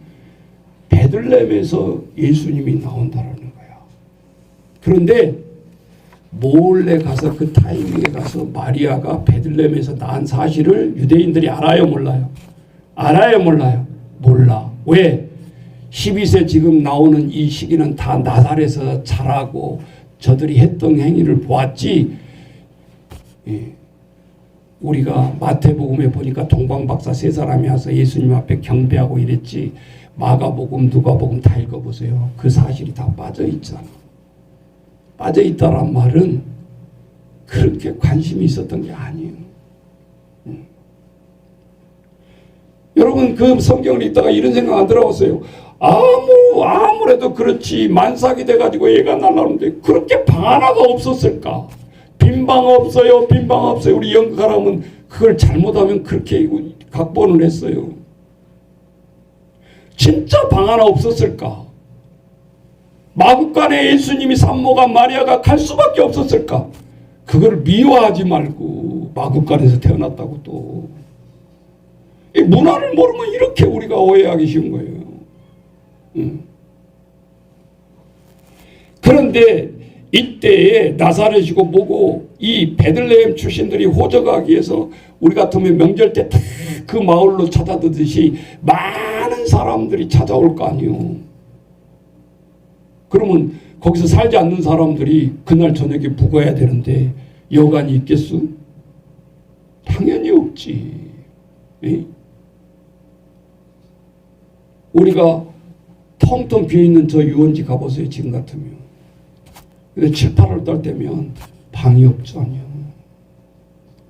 베들레헴에서 예수님이 나온다라는 거야. 그런데 몰래 가서 그 타이밍에 가서 마리아가 베들레헴에서 낳은 사실을 유대인들이 알아요, 몰라요? 알아요, 몰라요? 몰라. 왜? 12세 지금 나오는 이 시기는 다 나사렛에서 자라고 저들이 했던 행위를 보았지. 예. 우리가 마태복음에 보니까 동방박사 3사람이 와서 예수님 앞에 경배하고 이랬지. 마가복음, 누가복음 다 읽어보세요. 그 사실이 다 빠져있잖아. 빠져있다란 말은 그렇게 관심이 있었던 게 아니에요. 여러분 그 성경을 읽다가 이런 생각 안 들어봤어요. 아무래도 그렇지 만삭이 돼가지고 애가 날라오는데 그렇게 방 하나가 없었을까? 빈방 없어요. 빈방 없어요. 우리 영국 사람은 그걸 잘못하면 그렇게 각본을 했어요. 진짜 방 하나 없었을까? 마구간에 예수님이 산모가 마리아가 갈 수밖에 없었을까? 그걸 미워하지 말고 마구간에서 태어났다고 또. 이 문화를 모르면 이렇게 우리가 오해하기 쉬운 거예요. 그런데 이때에 나사렛이고 뭐고 이 베들레헴 출신들이 호적하기 위해서 우리 같으면 명절 때 그 마을로 찾아들듯이 많은 사람들이 찾아올 거 아니에요. 그러면 거기서 살지 않는 사람들이 그날 저녁에 묵어야 되는데 여간이 있겠어? 당연히 없지. 에? 우리가 텅텅 비어있는 저 유원지 가보세요. 지금 같으면. 근데 7, 8월 달 되면 방이 없잖아요.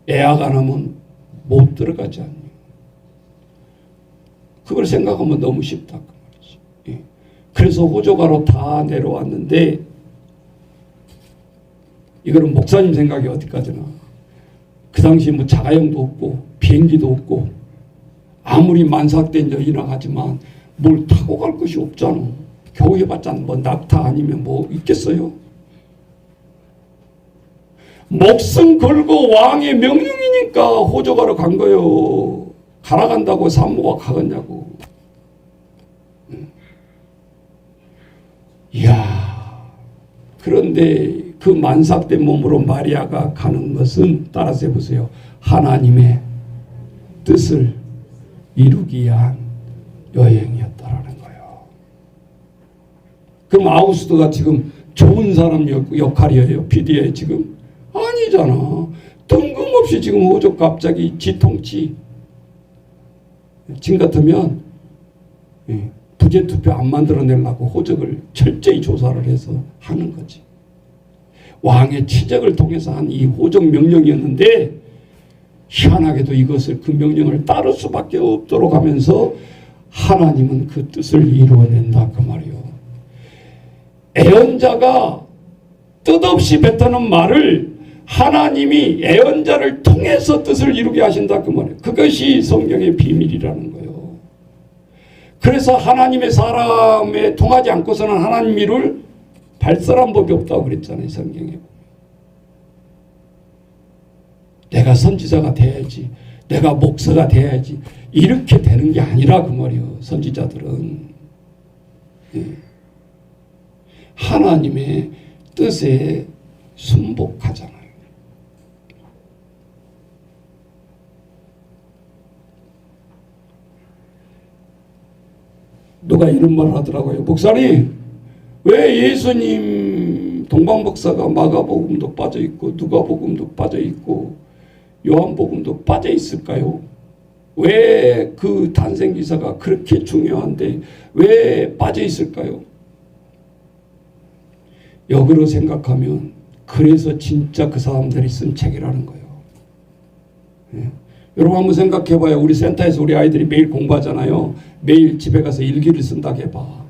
예약 안 하면 못 들어가지 않아요. 그걸 생각하면 너무 쉽다 그 말이지. 예. 그래서 호조가로 다 내려왔는데 이거는 목사님 생각이 어디까지나 그 당시 뭐 자가용도 없고 비행기도 없고 아무리 만삭된 여인이라 하지만 뭘 타고 갈 것이 없잖아. 겨우 해봤자 뭐 낙타 아니면 뭐 있겠어요? 목숨 걸고 왕의 명령이니까 호조가로 간 거요. 가라 간다고 산모가 가겠냐고. 이야, 그런데 그 만삭된 몸으로 마리아가 가는 것은 따라서 해보세요. 하나님의 뜻을 이루기 위한 여행이었다라는 거예요. 그럼 아우구스도가 지금 좋은 사람 역할이에요? PD에 지금? 아니잖아. 뜬금없이 지금 호조 갑자기 지통치. 지금 같으면 부재투표 안 만들어내려고 호적을 철저히 조사를 해서 하는 거지. 왕의 치적을 통해서 한 이 호적 명령이었는데 희한하게도 이것을 그 명령을 따를 수밖에 없도록 하면서 하나님은 그 뜻을 이루어낸다 그 말이요. 애언자가 뜻없이 뱉어는 말을 하나님이 애언자를 통해서 뜻을 이루게 하신다 그 말이에요. 그것이 성경의 비밀이라는 거예요. 그래서 하나님의 사람에 통하지 않고서는 하나님 일을 발설한 법이 없다고 그랬잖아요. 성경에. 내가 선지자가 돼야지, 내가 목사가 돼야지, 이렇게 되는 게 아니라 그 말이에요. 선지자들은 하나님의 뜻에 순복하잖아요. 누가 이런 말을 하더라고요. 목사님, 왜 예수님 동방박사가 마가복음도 빠져있고 누가복음도 빠져있고 요한복음도 빠져있을까요? 왜 그 탄생기사가 그렇게 중요한데 왜 빠져있을까요? 역으로 생각하면 그래서 진짜 그 사람들이 쓴 책이라는 거예요. 여러분 한번 생각해봐요. 우리 센터에서 우리 아이들이 매일 공부하잖아요. 매일 집에 가서 일기를 쓴다고 해봐.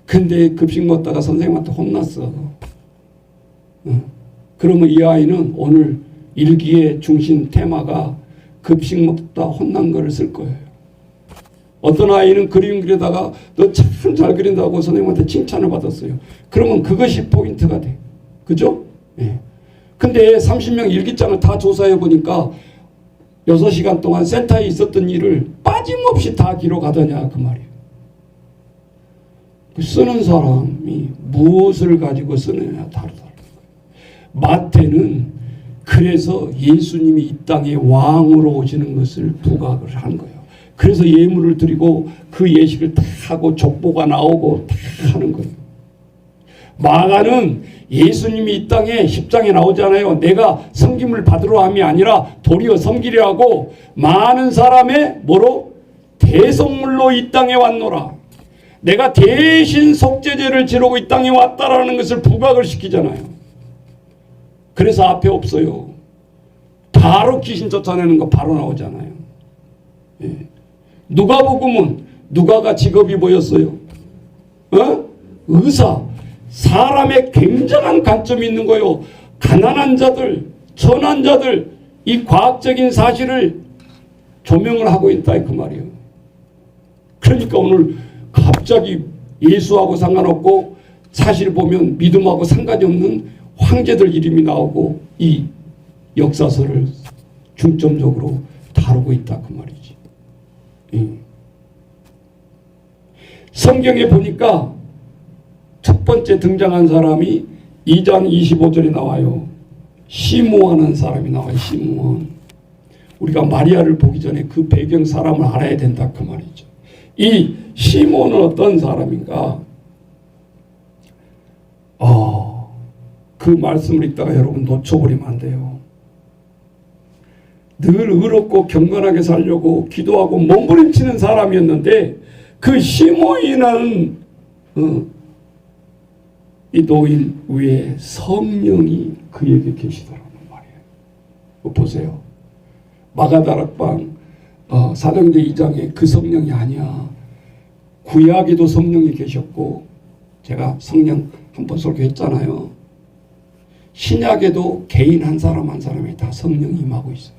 근데 급식 먹다가 선생님한테 혼났어. 그러면 이 아이는 오늘 일기의 중심 테마가 급식 먹다 혼난 거를 쓸 거예요. 어떤 아이는 그림 그리다가 너 참 잘 그린다고 선생님한테 칭찬을 받았어요. 그러면 그것이 포인트가 돼. 그죠? 예. 근데 30명 일기장을 다 조사해 보니까 6시간 동안 센터에 있었던 일을 빠짐없이 다 기록하더냐 그 말이에요. 쓰는 사람이 무엇을 가지고 쓰느냐 다르다. 마태는 그래서 예수님이 이 땅에 왕으로 오시는 것을 부각을 한 거예요. 그래서 예물을 드리고 그 예식을 다 하고 족보가 나오고 다 하는 거예요. 마가는 예수님이 이 땅에 10장에 나오잖아요. 내가 섬김을 받으러 함이 아니라 도리어 섬기려 하고 많은 사람의 뭐로? 대속물로 이 땅에 왔노라. 내가 대신 속죄제를 지르고 이 땅에 왔다라는 것을 부각을 시키잖아요. 그래서 앞에 없어요. 바로 귀신 쫓아내는 거 바로 나오잖아요. 예. 누가복음은 누가가 직업이 뭐였어요? 의사. 사람의 굉장한 관점이 있는 거예요. 가난한 자들, 천한 자들, 이 과학적인 사실을 조명을 하고 있다 그 말이에요. 그러니까 오늘 갑자기 예수하고 상관없고 사실 보면 믿음하고 상관이 없는 황제들 이름이 나오고 이 역사서를 중점적으로 다루고 있다 그 말이지. 성경에 보니까 첫 번째 등장한 사람이 2장 25절에 나와요. 시므온하는 사람이 나와요. 시므온. 우리가 마리아를 보기 전에 그 배경 사람을 알아야 된다 그 말이죠. 이 시므온은 어떤 사람인가? 그 말씀을 읽다가 여러분 놓쳐버리면 안 돼요. 늘 의롭고 경건하게 살려고 기도하고 몸부림치는 사람이었는데 그 시므온이라는 이 노인 위에 성령이 그에게 계시더라는 말이에요. 보세요. 마가다락방 사도행전 2장에 그 성령이 아니야. 구약에도 성령이 계셨고, 제가 성령 한번 설교했잖아요. 신약에도 개인 한 사람 한 사람이 다 성령이 임하고 있어요.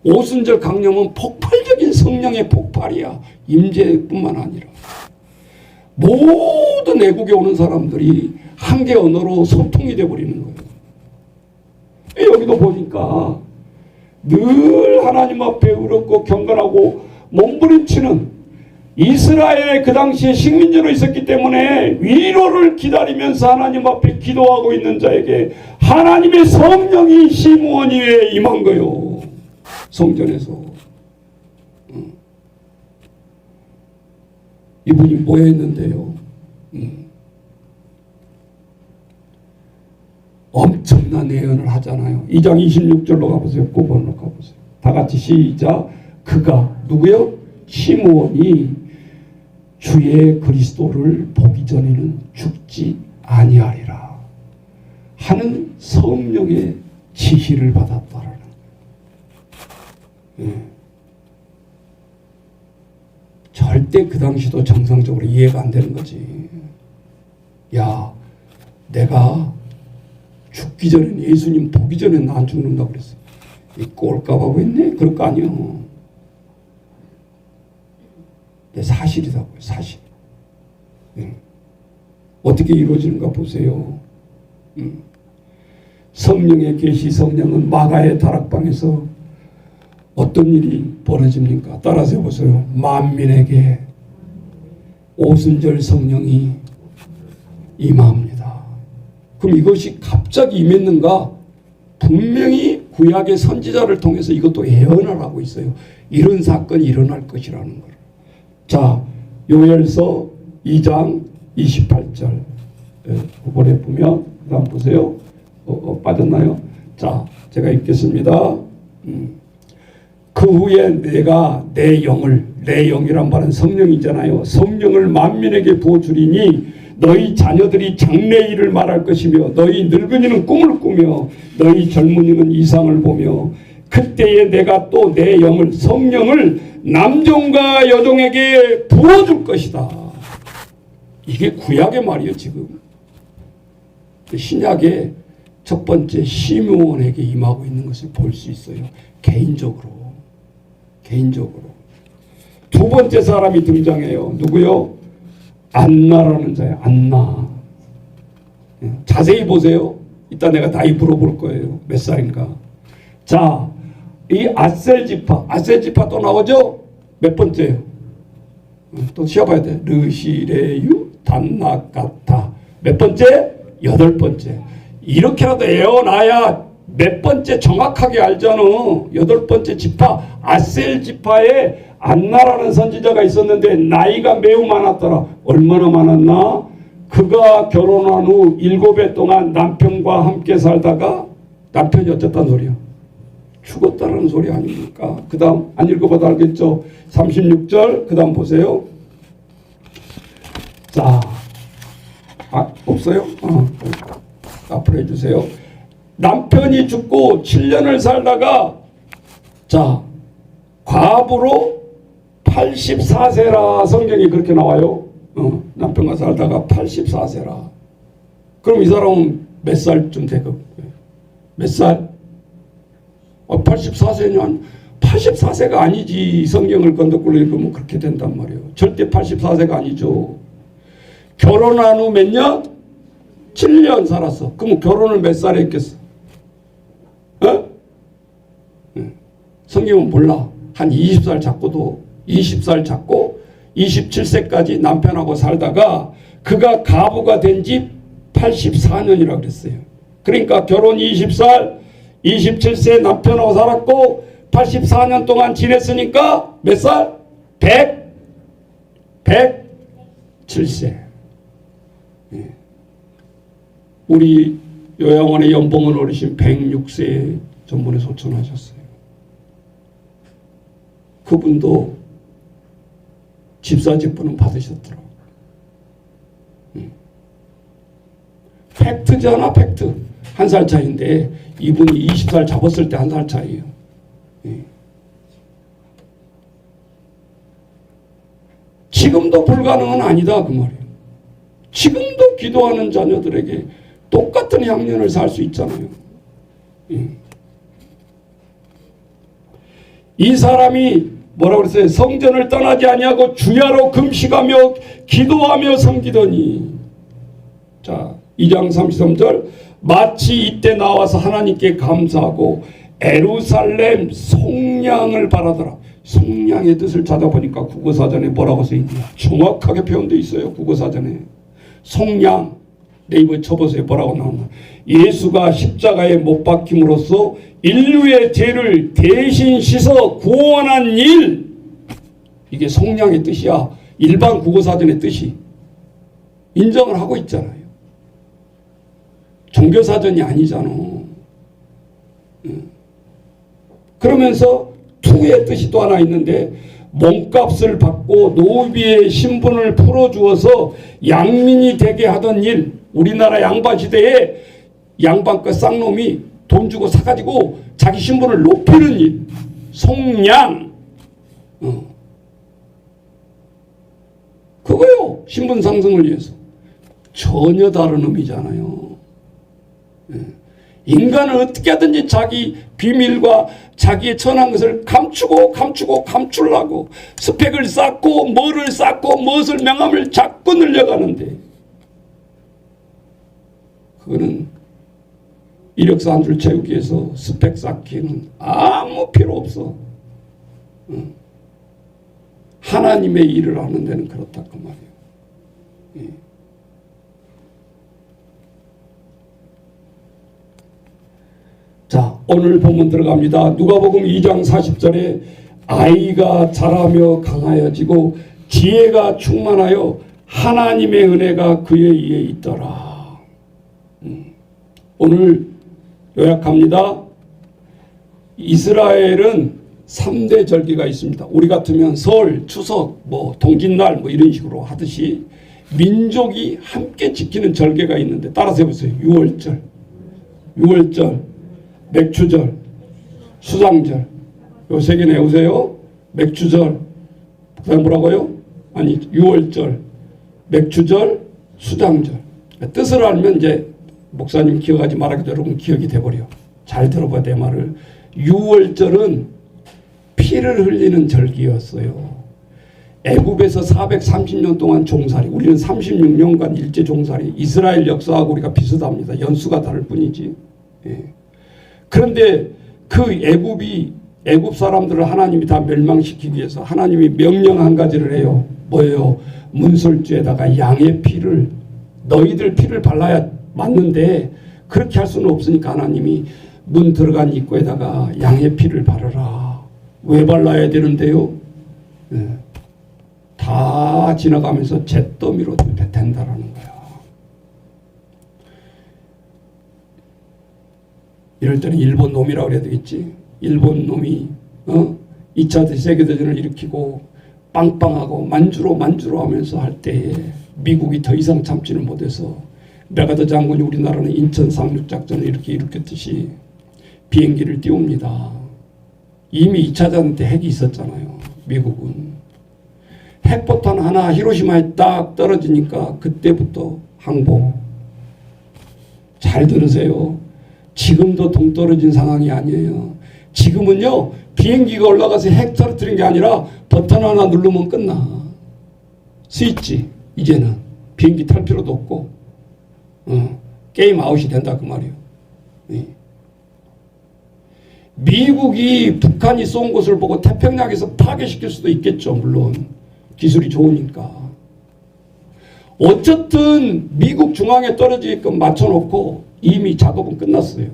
오순절 강령은 폭발적인 성령의 폭발이야. 임재뿐만 아니라 모든 외국에 오는 사람들이 한계 언어로 소통이 되어버리는 거예요. 여기도 보니까 늘 하나님 앞에 의롭고 경건하고 몸부림치는 이스라엘의 그 당시에 식민지로 있었기 때문에 위로를 기다리면서 하나님 앞에 기도하고 있는 자에게 하나님의 성령이 시므온 위에 임한 거요. 성전에서. 이분이 모여 있는데요. 엄청난 예언을 하잖아요. 2장 26절로 가보세요. 9번으로 가보세요. 다 같이 시작. 그가 누구요? 시므온이 주의 그리스도를 보기 전에는 죽지 아니하리라 하는 성령의 지시를 받았다라는. 절대 그 당시도 정상적으로 이해가 안 되는 거지. 야, 내가 죽기 전에 예수님 보기 전에 나 안 죽는다고 그랬어. 이 꼴값하고 있네? 그럴 거 아니요. 사실이라고요. 사실. 어떻게 이루어지는가 보세요. 성령의 계시 성령은 마가의 다락방에서 어떤 일이 벌어집니까? 따라서 해보세요. 만민에게 오순절 성령이 임합니다. 그럼 이것이 갑자기 임했는가? 분명히 구약의 선지자를 통해서 이것도 예언을 하고 있어요. 이런 사건이 일어날 것이라는 걸. 자, 요엘서 2장 28절 9번에 보면 그 다음 보세요. 빠졌나요? 자, 제가 읽겠습니다. 그 후에 내가 내 영이란 말은 성령이잖아요. 성령을 만민에게 부어주리니 너희 자녀들이 장래일을 말할 것이며 너희 늙은이는 꿈을 꾸며 너희 젊은이는 이상을 보며 그때에 내가 또 내 성령을 남종과 여종에게 부어줄 것이다. 이게 구약의 말이에요. 지금 신약의 첫 번째 시므온에게 임하고 있는 것을 볼 수 있어요. 개인적으로. 두 번째 사람이 등장해요. 누구요? 안나라는 자예요. 안나. 자세히 보세요. 이따 내가 나이 물어볼 거예요. 몇 살인가. 자, 이 아셀지파 또 나오죠? 몇 번째요? 또 시어봐야 돼. 르시레유 단나까타. 몇 번째? 8번째. 이렇게라도 애어놔야 몇 번째 정확하게 알잖아. 8번째 지파 아셀지파에 안나라는 선지자가 있었는데 나이가 매우 많았더라. 얼마나 많았나? 그가 결혼한 후 7해 동안 남편과 함께 살다가 남편이 어쨌다는 소리야? 죽었다는 소리 아닙니까? 그 다음 안 읽어봐도 알겠죠? 36절 그 다음 보세요. 자, 없어요? 앞으로 해주세요. 남편이 죽고 7년을 살다가 자 과부로 84세라 성경이 그렇게 나와요. 남편과 살다가 84세라. 그럼 이 사람은 몇 살쯤 되고 몇 살? 84세면 84세가 아니지. 성경을 건더꿀로 읽으면 그렇게 된단 말이에요. 절대 84세가 아니죠. 결혼한 후 몇 년? 7년 살았어. 그럼 결혼을 몇 살에 했겠어? 성경은 몰라. 한 20살 잡고도 20살 잡고 27세까지 남편하고 살다가 그가 가부가 된 지 84년이라고 그랬어요. 그러니까 결혼 20살 27세 남편하고 살았고 84년 동안 지냈으니까 몇 살? 107세. 우리 요양원의 연봉을 오르신 106세에 전번에 소천하셨어요. 그분도 집사직분은 받으셨더라고요. 팩트잖아, 팩트. 1살 차이인데 이분이 20살 잡았을 때 1살 차이예요. 지금도 불가능은 아니다 그 말이에요. 지금도 기도하는 자녀들에게 똑같은 향년을 살 수 있잖아요. 이 사람이 뭐라고 그랬어요? 성전을 떠나지 아니하고 주야로 금식하며 기도하며 섬기더니, 자 2장 33절, 마치 이때 나와서 하나님께 감사하고 에루살렘 속량을 바라더라. 속량의 뜻을 찾아보니까 국어사전에 뭐라고 써있냐, 정확하게 표현되어 있어요. 국어사전에 속량, 네이버에 쳐보세요. 뭐라고 나오나. 예수가 십자가에 못 박힘으로써 인류의 죄를 대신 씻어 구원한 일, 이게 속량의 뜻이야. 일반 국어사전의 뜻이 인정을 하고 있잖아요. 종교사전이 아니잖아. 그러면서 투의 뜻이 또 하나 있는데, 몸값을 받고 노비의 신분을 풀어주어서 양민이 되게 하던 일, 우리나라 양반 시대에 양반과 쌍놈이 돈 주고 사가지고 자기 신분을 높이는 일, 속량. 그거요. 신분 상승을 위해서. 전혀 다른 의미잖아요. 인간은 어떻게 하든지 자기 비밀과 자기의 천한 것을 감추려고 스펙을 쌓고 뭐를 쌓고 무엇을 명함을 자꾸 늘려가는데, 그거는 이력서 한 줄 채우기 위해서 스펙 쌓기는 아무 필요 없어. 하나님의 일을 하는 데는 그렇다 그 말이에요. 자, 오늘 본문 들어갑니다. 누가복음 2장 40절에 아이가 자라며 강하여지고 지혜가 충만하여 하나님의 은혜가 그의 위에 있더라. 오늘 요약합니다. 이스라엘은 3대 절기가 있습니다. 우리 같으면 설, 추석, 동짓날 이런 식으로 하듯이 민족이 함께 지키는 절개가 있는데, 따라서 해보세요. 6월절, 맥추절, 수장절. 요 세 개 내오세요. 맥추절, 그다음 뭐라고요? 아니, 6월절, 맥추절, 수장절. 뜻을 알면 이제 목사님 기억하지 말아도 여러분 기억이 돼버려. 잘 들어봐야 돼 말을. 6월절은 피를 흘리는 절기였어요. 애굽에서 430년 동안 종살이, 우리는 36년간 일제 종살이, 이스라엘 역사하고 우리가 비슷합니다. 연수가 다를 뿐이지. 그런데 그 애굽 사람들을 하나님이 다 멸망시키기 위해서 하나님이 명령 한 가지를 해요. 뭐예요? 문설주에다가 양의 피를, 너희들 피를 발라야 맞는데 그렇게 할 수는 없으니까 하나님이 문 들어간 입구에다가 양의 피를 바르라. 왜 발라야 되는데요? 다 지나가면서 잿더미로 된다라는 거야. 이럴 때는 일본 놈이라고 그래야 되겠지. 일본 놈이 2차 세계대전을 일으키고 빵빵하고 만주로 하면서 할 때에 미국이 더 이상 참지를 못해서 메가더 장군이 우리나라는 인천 상륙작전을 이렇게 일으켰듯이 비행기를 띄웁니다. 이미 2차 대전 때 핵이 있었잖아요. 미국은. 핵포탄 하나 히로시마에 딱 떨어지니까 그때부터 항복. 잘 들으세요. 지금도 동떨어진 상황이 아니에요. 지금은요, 비행기가 올라가서 핵 떨어뜨린 게 아니라 버튼 하나 누르면 끝나. 스위치. 이제는 비행기 탈 필요도 없고 게임 아웃이 된다 그 말이에요. 미국이 북한이 쏜 것을 보고 태평양에서 파괴시킬 수도 있겠죠. 물론 기술이 좋으니까. 어쨌든 미국 중앙에 떨어지게끔 맞춰놓고 이미 작업은 끝났어요.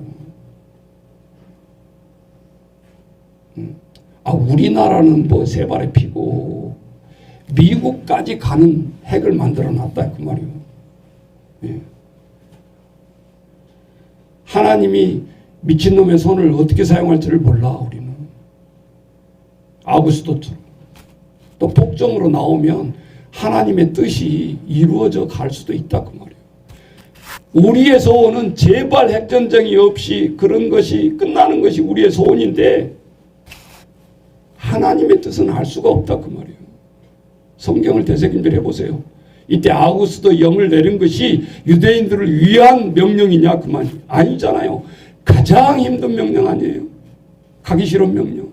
우리나라는 세 발의 피고 미국까지 가는 핵을 만들어 놨다 그 말이에요. 하나님이 미친놈의 손을 어떻게 사용할지를 몰라. 우리는 아구스도처럼 또 폭정으로 나오면 하나님의 뜻이 이루어져 갈 수도 있다 그 말이에요. 우리의 소원은 제발 핵전쟁이 없이 그런 것이 끝나는 것이 우리의 소원인데 하나님의 뜻은 알 수가 없다 그 말이에요. 성경을 되새김질 해보세요. 이때 아우구스도 영을 내린 것이 유대인들을 위한 명령이냐 그 말이 아니잖아요. 가장 힘든 명령 아니에요. 가기 싫은 명령.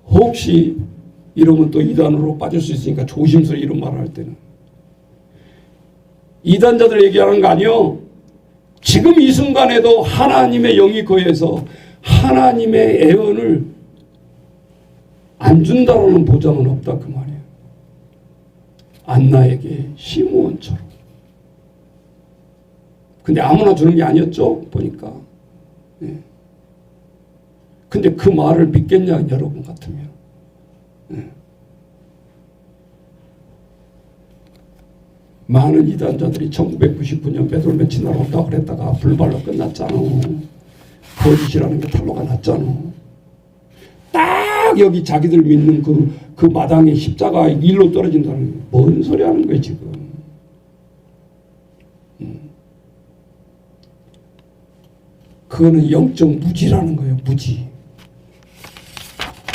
혹시 이러면 또 이단으로 빠질 수 있으니까 조심스레 이런 말을 할 때는 이단자들 얘기하는 거 아니요. 지금 이 순간에도 하나님의 영이 거해서 하나님의 애언을 안 준다라는 보장은 없다 그 말이에요. 안나에게 시므온처럼. 근데 아무나 주는 게 아니었죠 보니까. 예. 근데 그 말을 믿겠냐 여러분 같으면. 예. 많은 이단자들이 1999년 베드로 며칠 날 온다고 그랬다가 불발로 끝났잖아. 거짓이라는 게 탄로가 났잖아. 딱 여기 자기들 믿는 그 마당에 십자가 일로 떨어진다는 게 뭔 소리 하는 거야 지금. 그거는 영적 무지라는 거예요. 무지.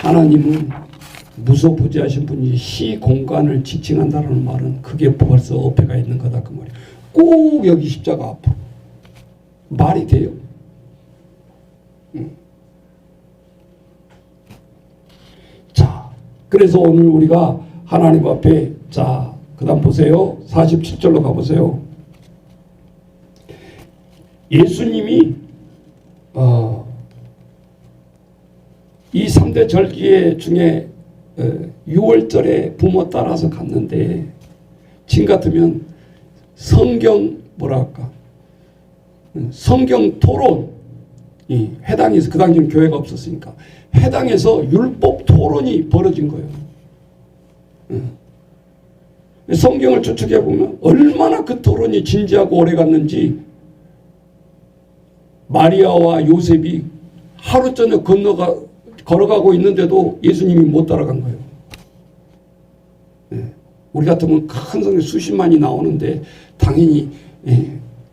하나님은 무소부지하신 분이 시공간을 지칭한다는 말은 그게 벌써 어폐가 있는 거다 그 말이에요. 꼭 여기 십자가 앞으로. 말이 돼요. 자, 그래서 오늘 우리가 하나님 앞에 자, 그 다음 보세요. 47절로 가보세요. 예수님이 이 3대 절기의 중에 6월절에 부모 따라서 갔는데 지금 같으면 성경 뭐랄까 성경 토론이 회당에서 그 당시는 교회가 없었으니까 회당에서 율법 토론이 벌어진 거예요. 성경을 추측해 보면 얼마나 그 토론이 진지하고 오래 갔는지 마리아와 요셉이 하루 저녁 걸어가고 있는데도 예수님이 못 따라간 거예요. 우리 같으면 큰 성경 수십만이 나오는데 당연히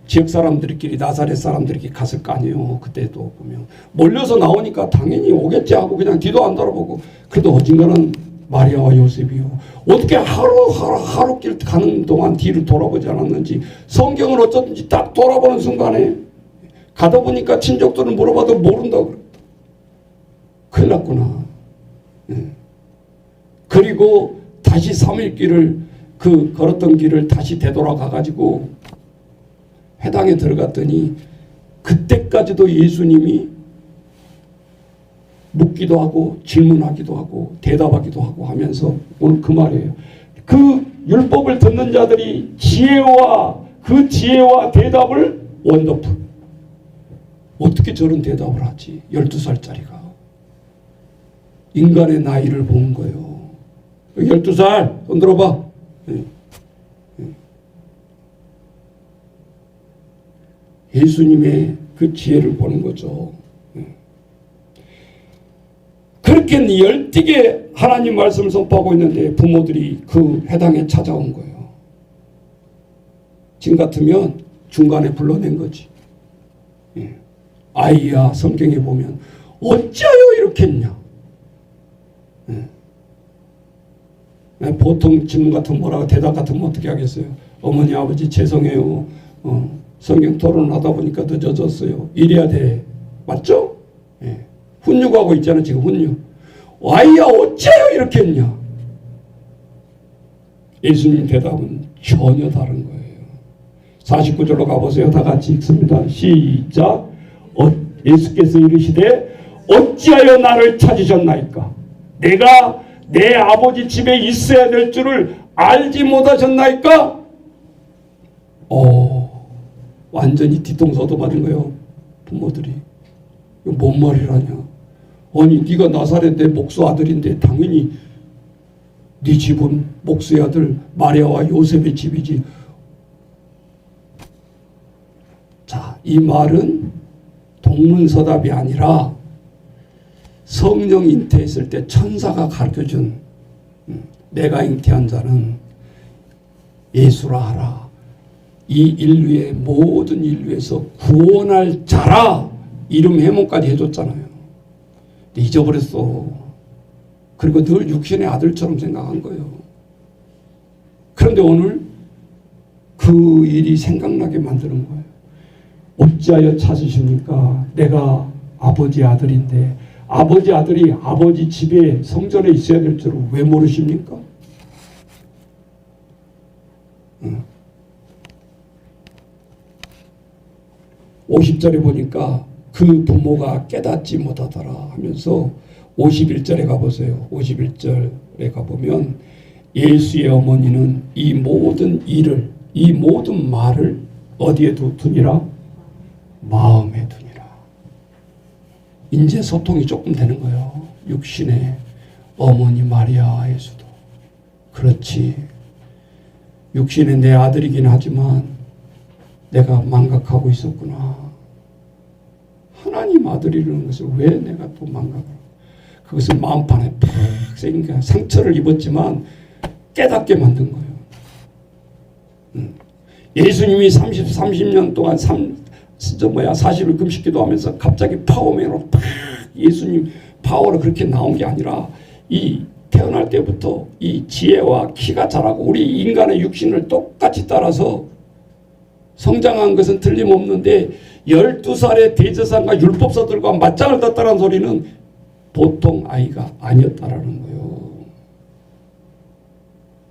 지역 사람들끼리 나사렛 사람들끼리 갔을 거 아니에요. 그때도 보면 몰려서 나오니까 당연히 오겠지 하고 그냥 뒤도 안 돌아보고 그래도 어딘가는 마리아와 요셉이요. 어떻게 하루길 가는 동안 뒤를 돌아보지 않았는지 성경을 어쩌든지 딱 돌아보는 순간에 가다 보니까 친족들은 물어봐도 모른다고 그래. 큰일 났구나. 그리고 다시 3일 길을 걸었던 길을 다시 되돌아가 가지고 회당에 들어갔더니 그때까지도 예수님이 묻기도 하고 질문하기도 하고 대답하기도 하고 하면서 오늘 그 말이에요. 그 율법을 듣는 자들이 그 지혜와 대답을 원더풀. 어떻게 저런 대답을 하지? 12살짜리가. 인간의 나이를 본 거예요. 12살 손 들어봐. 예수님의 그 지혜를 보는 거죠. 그렇게 열띠게 하나님 말씀을 선포하고 있는데 부모들이 그 회당에 찾아온 거예요. 지금 같으면 중간에 불러낸 거지. 아이야, 성경에 보면 어찌하여 이렇게 했냐. 보통 질문 같은 뭐라고 대답 같은 거 어떻게 하겠어요. 어머니 아버지 죄송해요. 성경 토론을 하다 보니까 늦어졌어요. 이래야 돼. 맞죠? 훈육하고 있잖아 지금 훈육. 아이야 어째요 이렇게 했냐. 예수님 대답은 전혀 다른 거예요. 49절로 가보세요. 다 같이 읽습니다. 시작. 예수께서 이르시되 어찌하여 나를 찾으셨나이까. 내가 내 아버지 집에 있어야 될 줄을 알지 못하셨나이까. 완전히 뒤통수도 맞은 거예요. 부모들이. 이거 뭔 말이라냐. 아니 네가 나사렛 내 목수 아들인데 당연히 네 집은 목수의 아들 마리아와 요셉의 집이지. 자, 이 말은 동문서답이 아니라 성령 잉태했을 때 천사가 가르쳐준 내가 잉태한 자는 예수라 하라. 이 인류의 모든 인류에서 구원할 자라. 이름 해몽까지 해줬잖아요. 잊어버렸어. 그리고 늘 육신의 아들처럼 생각한 거예요. 그런데 오늘 그 일이 생각나게 만드는 거예요. 어찌하여 찾으십니까? 내가 아버지 아들인데 아버지 아들이 아버지 집에 성전에 있어야 될 줄을 왜 모르십니까? 50절에 보니까 그 부모가 깨닫지 못하더라 하면서 51절에 가보세요. 51절에 가보면 예수의 어머니는 이 모든 일을, 이 모든 말을 어디에 두니라? 마음에 두니라. 이제 소통이 조금 되는 거예요. 육신의 어머니 마리아 예수도. 그렇지. 육신의 내 아들이긴 하지만 내가 망각하고 있었구나. 하나님 아들이라는 것을 왜 내가 또 망각을. 그것을 마음판에 팍 새기니까 상처를 입었지만 깨닫게 만든 거예요. 예수님이 30년 동안 40일 금식 기도하면서 갑자기 파워맨으로 팍 예수님 파워로 그렇게 나온 게 아니라 이 태어날 때부터 이 지혜와 키가 자라고 우리 인간의 육신을 똑같이 따라서 성장한 것은 틀림없는데 12살의 대제사장과 율법사들과 맞짱을 떴다는 소리는 보통 아이가 아니었다라는 거예요.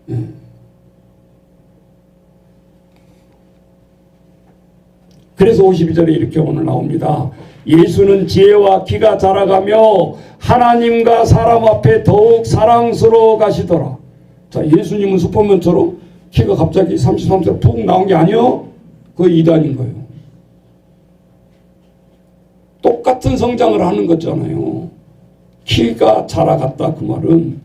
네. 그래서 52절에 이렇게 오늘 나옵니다. 예수는 지혜와 키가 자라가며 하나님과 사람 앞에 더욱 사랑스러워 가시더라. 자, 예수님은 슈퍼맨처럼 키가 갑자기 33세 푹 나온 게 아니요. 그거 이단인 거예요. 똑같은 성장을 하는 거잖아요. 키가 자라갔다 그 말은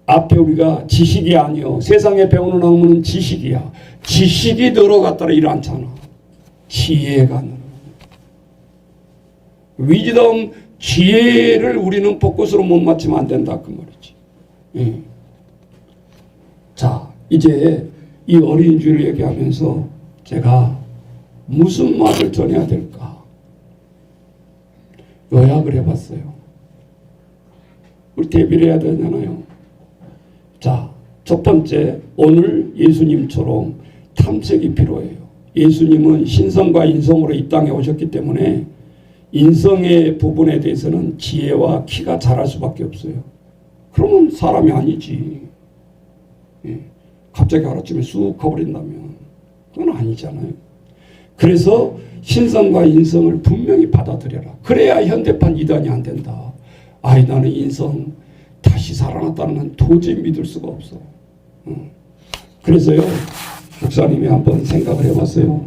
앞에 우리가 지식이 아니요. 세상에 배우는 학문은 지식이야. 지식이 늘어갔다라 일 않잖아. 지혜가 늘어. 위즈덤 지혜를 우리는 벚꽃으로 못 맞추면 안 된다 그 말이지. 예. 자, 이제 이 어린 주를 얘기하면서 제가 무슨 말을 전해야 될까 요약을 해봤어요. 우리 대비를 해야 되잖아요. 자, 첫 번째, 오늘 예수님처럼 탐색이 필요해요. 예수님은 신성과 인성으로 이 땅에 오셨기 때문에 인성의 부분에 대해서는 지혜와 키가 자랄 수밖에 없어요. 그러면 사람이 아니지. 예. 갑자기 하루아침에 쑥 커버린다면 그건 아니잖아요. 그래서 신성과 인성을 분명히 받아들여라. 그래야 현대판 이단이 안 된다. 아이 나는 인성 다시 살아났다는 건 도저히 믿을 수가 없어. 그래서요 목사님이 한번 생각을 해봤어요.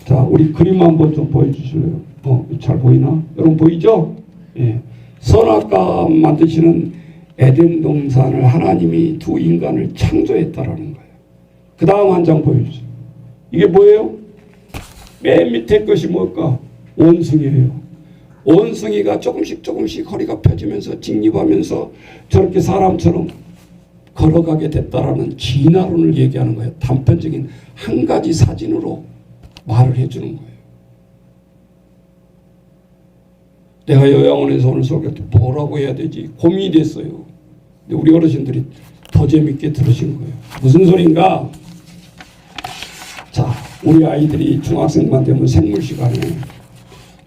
자, 우리 그림 한번 좀 보여주실래요? 잘 보이나? 여러분 보이죠? 예. 선악과 만드시는 에덴 동산을 하나님이 두 인간을 창조했다라는 거예요. 그 다음 한 장 보여주세요. 이게 뭐예요? 맨 밑에 것이 뭘까? 원숭이에요. 원숭이가 조금씩 허리가 펴지면서 직립하면서 저렇게 사람처럼 걸어가게 됐다라는 진화론을 얘기하는 거예요. 단편적인 한 가지 사진으로 말을 해주는 거예요. 내가 요양원에서 오늘 설교 때 뭐라고 해야 되지 고민이 됐어요. 근데 우리 어르신들이 더 재밌게 들으신 거예요. 무슨 소린가? 자, 우리 아이들이 중학생만 되면 생물 시간에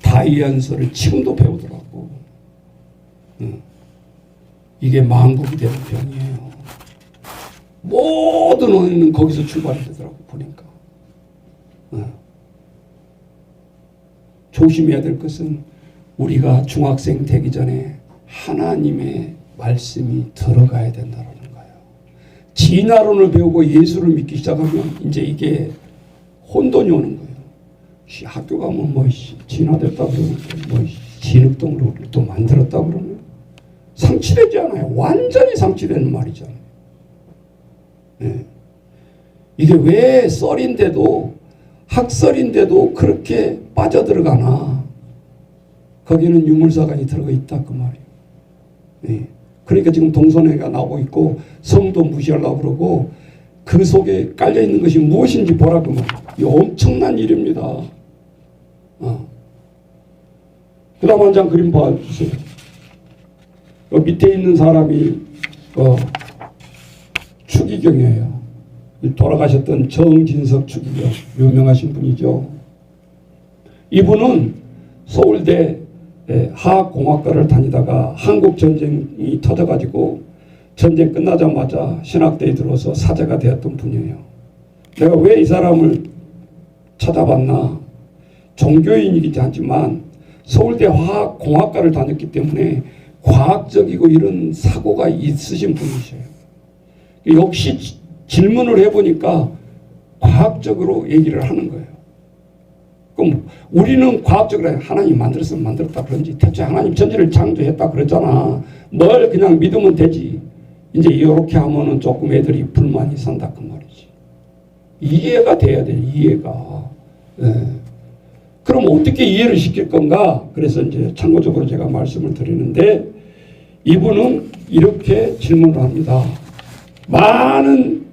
다이안서를 지금도 배우더라고. 이게 만국이 되는 병이에요. 모든 원인은 거기서 출발이 되더라고 보니까. 조심해야 될 것은 우리가 중학생 되기 전에 하나님의 말씀이 들어가야 된다는 거예요. 진화론을 배우고 예수를 믿기 시작하면 이제 이게 혼돈이 오는 거예요. 학교 가면 뭐 진화됐다 그러면 뭐 진흙동으로 또 만들었다 그러면 상치되지 않아요. 완전히 상치되는 말이잖아요. 네. 이게 왜 썰인데도 학설인데도 그렇게 빠져들어가나. 거기는 유물사관이 들어가 있다 그 말이에요. 네. 그러니까 지금 동성애가 나오고 있고 성도 무시하려고 그러고 그 속에 깔려있는 것이 무엇인지 보라고 말이에요. 이 엄청난 일입니다. 그 다음 한 장 그림 봐주세요. 밑에 있는 사람이 추기경이에요. 돌아가셨던 정진석 추기경, 유명하신 분이죠. 이분은 서울대 화학공학과를 다니다가 한국전쟁이 터져가지고 전쟁 끝나자마자 신학대에 들어서 사제가 되었던 분이에요. 내가 왜 이 사람을 찾아봤나? 종교인이긴 하지만 서울대 화학공학과를 다녔기 때문에 과학적이고 이런 사고가 있으신 분이셔요. 역시 질문을 해보니까 과학적으로 얘기를 하는 거예요. 그럼 우리는 과학적으로 하나님 만들었으면 만들었다 그런지 대체 하나님 천지를 창조했다 그랬잖아. 뭘 그냥 믿으면 되지. 이제 이렇게 하면은 조금 애들이 불만이 산다 그 말이지. 이해가 돼야 돼. 이해가. 네. 그럼 어떻게 이해를 시킬 건가? 그래서 이제 참고적으로 제가 말씀을 드리는데 이분은 이렇게 질문을 합니다. 많은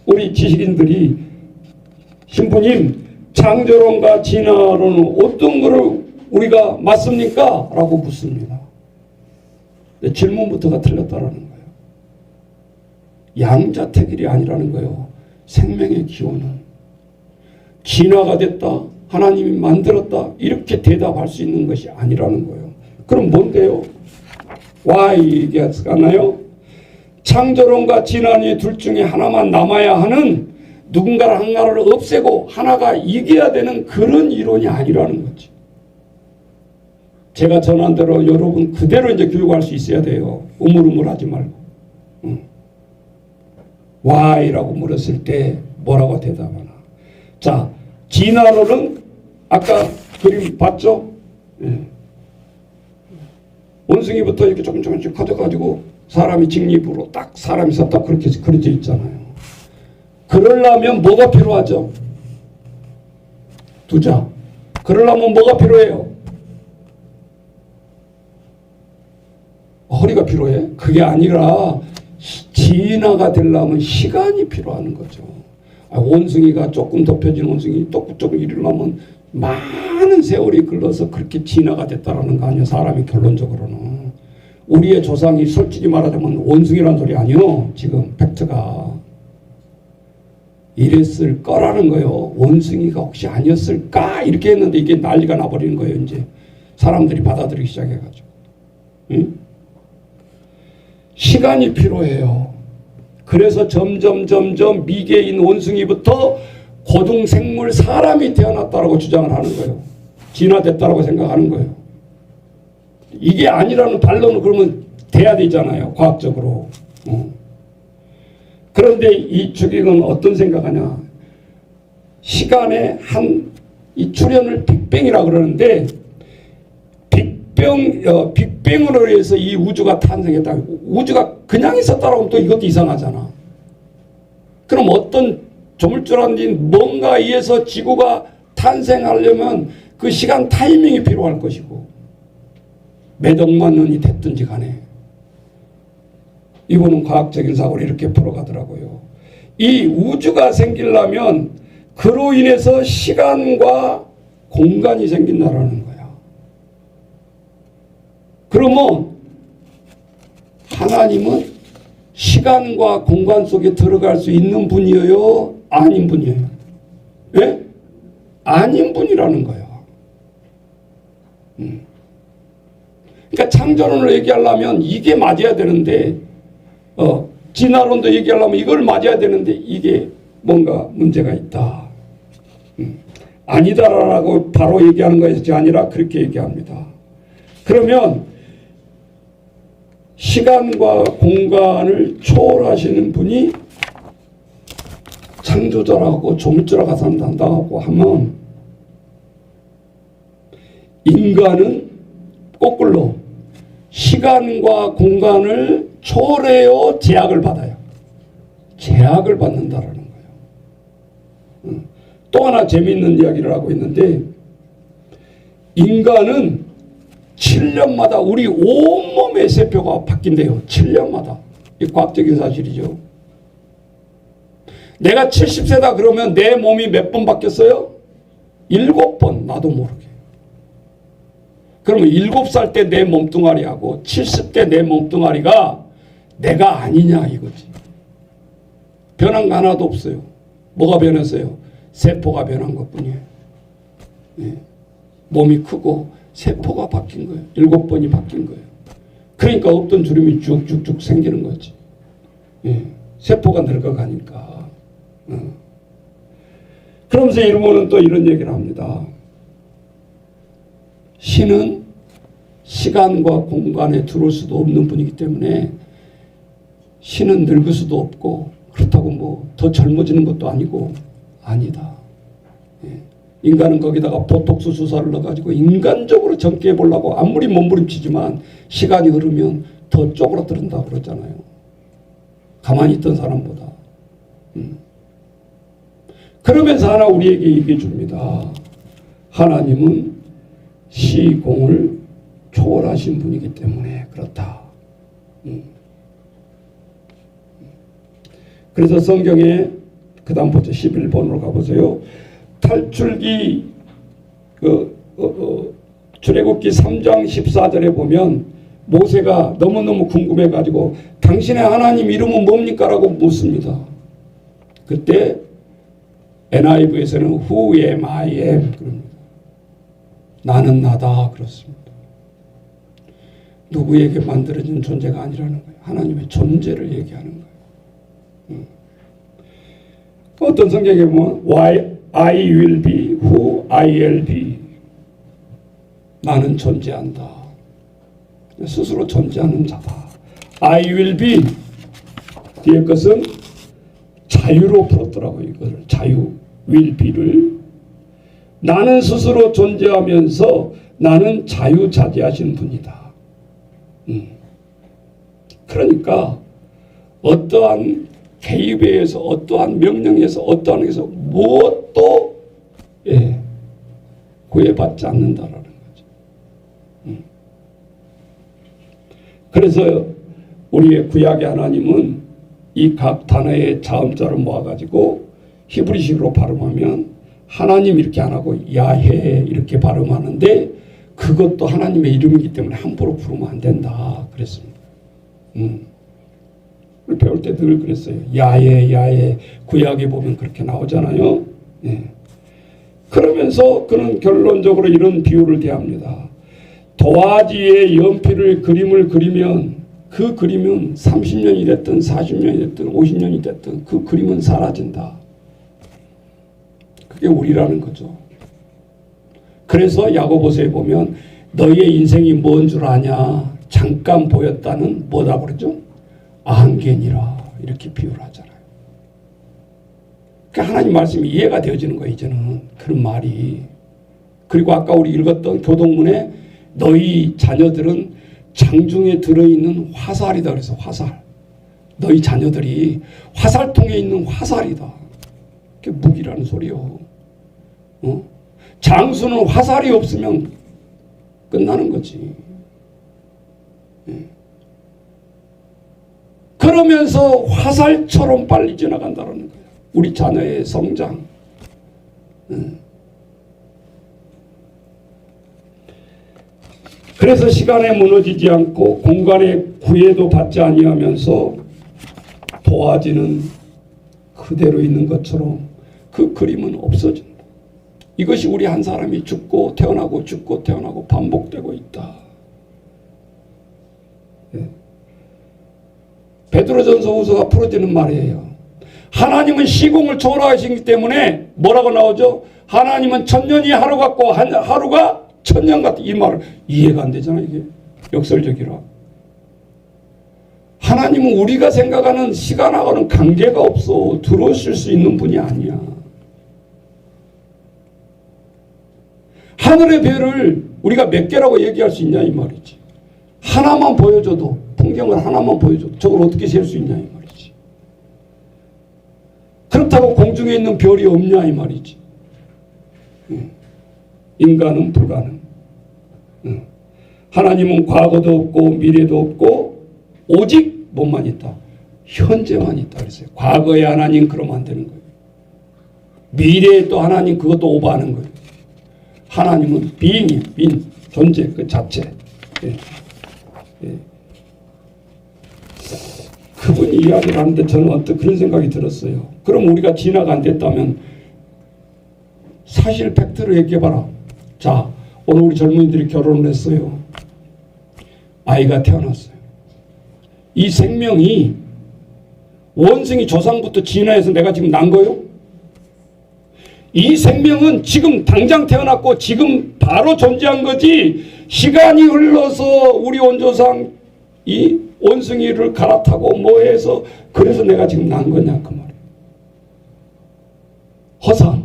우리 지식인들이 신부님 창조론과 진화론은 어떤 거를 우리가 맞습니까? 라고 묻습니다. 질문부터가 틀렸다라는 거예요. 양자택일이 아니라는 거예요. 생명의 기원은 진화가 됐다, 하나님이 만들었다 이렇게 대답할 수 있는 것이 아니라는 거예요. 그럼 뭔데요? Why 얘기하나요? 창조론과 진화론이 둘 중에 하나만 남아야 하는 누군가를 하나를 없애고 하나가 이겨야 되는 그런 이론이 아니라는 거지. 제가 전한 대로 여러분 그대로 이제 교육할 수 있어야 돼요. 우물우물하지 말고. Why라고 물었을 때 뭐라고 대답하나? 자, 진화론은 아까 그림 봤죠? 예. 원숭이부터 이렇게 조금씩 커져가지고 사람이 직립으로 딱 사람이 섰다 그렇게 그려져 있잖아요. 그러려면 뭐가 필요하죠? 두자. 그러려면 뭐가 필요해요? 허리가 필요해? 그게 아니라 진화가 되려면 시간이 필요한 거죠. 원숭이가 조금 덮여진 원숭이 조금 일어나면 많은 세월이 흘러서 그렇게 진화가 됐다라는 거 아니에요. 사람이 결론적으로는. 우리의 조상이 솔직히 말하자면 원숭이란 소리 아니요. 지금 팩트가. 이랬을 거라는 거예요. 원숭이가 혹시 아니었을까? 이렇게 했는데 이게 난리가 나버리는 거예요. 이제 사람들이 받아들이기 시작해가지고. 응? 시간이 필요해요. 그래서 점점 미개인 원숭이부터 고등생물 사람이 태어났다라고 주장을 하는 거예요. 진화됐다라고 생각하는 거예요. 이게 아니라는 반론은 그러면 돼야 되잖아요. 과학적으로. 그런데 이 추기경은 어떤 생각하냐? 시간의 이 출현을 빅뱅이라고 그러는데 빅뱅으로 해서 이 우주가 탄생했다. 우주가 그냥 있었다라고 하면 또 이것도 이상하잖아. 그럼 어떤 조물주라든지 뭔가 의해서 지구가 탄생하려면 그 시간 타이밍이 필요할 것이고 몇 억만 년이 됐든지 간에 이분은 과학적인 사고를 이렇게 풀어가더라고요. 이 우주가 생기려면 그로 인해서 시간과 공간이 생긴다라는 거야. 그러면 하나님은 시간과 공간 속에 들어갈 수 있는 분이에요? 아닌 분이에요? 예? 아닌 분이라는 거예요. 그러니까 창조론을 얘기하려면 이게 맞아야 되는데 진화론도 얘기하려면 이걸 맞아야 되는데 이게 뭔가 문제가 있다. 아니다라고 바로 얘기하는 것이 아니라 그렇게 얘기합니다. 그러면 시간과 공간을 초월하시는 분이 창조자라고 조물주라고 한다고 하면 인간은 거꾸로 시간과 공간을 초월해요? 제약을 받아요? 제약을 받는다라는 거예요. 또 하나 재미있는 이야기를 하고 있는데 인간은 7년마다 우리 온몸의 세포가 바뀐대요. 7년마다. 이게 과학적인 사실이죠. 내가 70세다 그러면 내 몸이 몇 번 바뀌었어요? 7번. 나도 모르게. 그러면 7살 때 내 몸뚱아리하고 70대 내 몸뚱아리가 내가 아니냐 이거지. 변한 거 하나도 없어요. 뭐가 변했어요? 세포가 변한 것뿐이에요. 예. 몸이 크고 세포가 바뀐 거예요. 7번이 바뀐 거예요. 그러니까 없던 주름이 쭉쭉쭉 생기는 거지. 예. 세포가 늙어가니까. 그러면서 이르면은 또 이런 얘기를 합니다. 신은 시간과 공간에 들어올 수도 없는 분이기 때문에 신은 늙을 수도 없고 그렇다고 뭐 더 젊어지는 것도 아니고 아니다. 예. 인간은 거기다가 보톡스 주사를 넣어가지고 인간적으로 젊게 해보려고 아무리 몸부림치지만 시간이 흐르면 더 쪼그라들은다 그러잖아요. 가만히 있던 사람보다. 그러면서 하나 우리에게 얘기해 줍니다. 하나님은 시공을 초월하신 분이기 때문에 그렇다. 그래서 성경에 그 다음부터 11번으로 가보세요. 탈출기 출애굽기 3장 14절에 보면 모세가 너무너무 궁금해가지고 당신의 하나님 이름은 뭡니까? 라고 묻습니다. 그때 NIV에서는 Who am I am 그럽니다. 나는 나다 그렇습니다. 누구에게 만들어진 존재가 아니라는 거예요. 하나님의 존재를 얘기하는 거예요. 어떤 성경에 보면 Why I will be who I will be. 나는 존재한다. 스스로 존재하는 자다. I will be 뒤에 것은 자유로 풀었더라고요. 이걸 자유 will be를 나는 스스로 존재하면서 나는 자유자재하신 분이다. 그러니까 어떠한 개입에 의해서 어떠한 명령에서 어떠한 것에서 무엇도 구애받지 않는다라는 거죠. 그래서 우리의 구약의 하나님은 이 각 단어의 자음자를 모아가지고 히브리식으로 발음하면 하나님 이렇게 안 하고 야해 이렇게 발음하는데 그것도 하나님의 이름이기 때문에 함부로 부르면 안 된다 그랬습니다. 배울 때 늘 그랬어요. 야해 야해 구약에 보면 그렇게 나오잖아요. 예. 그러면서 그는 결론적으로 이런 비유를 대합니다. 도화지에 연필을 그림을 그리면 그 그림은 30년이 됐든 40년이 됐든 50년이 됐든 그 그림은 사라진다. 그게 우리라는 거죠. 그래서 야고보서에 보면 너희의 인생이 뭔 줄 아냐. 잠깐 보였다는 뭐라고 그러죠? 안개니라 이렇게 비유를 하잖아요. 그러니까 하나님 말씀이 이해가 되어지는 거예요. 이제는 그런 말이. 그리고 아까 우리 읽었던 교동문에 너희 자녀들은 장중에 들어있는 화살이다 그래서 화살. 너희 자녀들이 화살통에 있는 화살이다. 그게 무기라는 소리요. 장수는 화살이 없으면 끝나는 거지. 그러면서 화살처럼 빨리 지나간다는 거예요. 우리 자녀의 성장. 그래서 시간에 무너지지 않고 공간에 구애도 받지 아니하면서 도화지는 그대로 있는 것처럼 그 그림은 없어진다. 이것이 우리 한 사람이 죽고 태어나고 죽고 태어나고 반복되고 있다. 베드로전서 후서가 풀어지는 말이에요. 하나님은 시공을 초월하시기 때문에 뭐라고 나오죠? 하나님은 천년이 하루 같고 하루가 천년 같다. 이 말을 이해가 안 되잖아요. 이게 역설적이라. 하나님은 우리가 생각하는 시간하고는 관계가 없어. 들어오실 수 있는 분이 아니야. 하늘의 별을 우리가 몇 개라고 얘기할 수 있냐 이 말이지. 하나만 보여줘도 풍경을 하나만 보여줘도 저걸 어떻게 셀 수 있냐 이 말이지. 그렇다고 공중에 있는 별이 없냐 이 말이지. 인간은 불가능. 하나님은 과거도 없고 미래도 없고 오직 뭐만 있다. 현재만 있다 그랬어요. 과거의 하나님 그러면 안 되는 거예요. 미래에 또 하나님 그것도 오버하는 거예요. 하나님은 being이에요. 존재 그 자체. 예. 예. 그분이 이야기를 하는데 저는 언뜻 그런 생각이 들었어요. 그럼 우리가 진화가 안 됐다면 사실 팩트를 얘기해봐라. 자, 오늘 우리 젊은이들이 결혼을 했어요. 아이가 태어났어요. 이 생명이 원숭이 조상부터 진화해서 내가 지금 난 거요? 이 생명은 지금 당장 태어났고 지금 바로 존재한 거지, 시간이 흘러서 우리 원조상 이 원숭이를 갈아타고 뭐 해서 그래서 내가 지금 난 거냐 그 말이에요. 허상.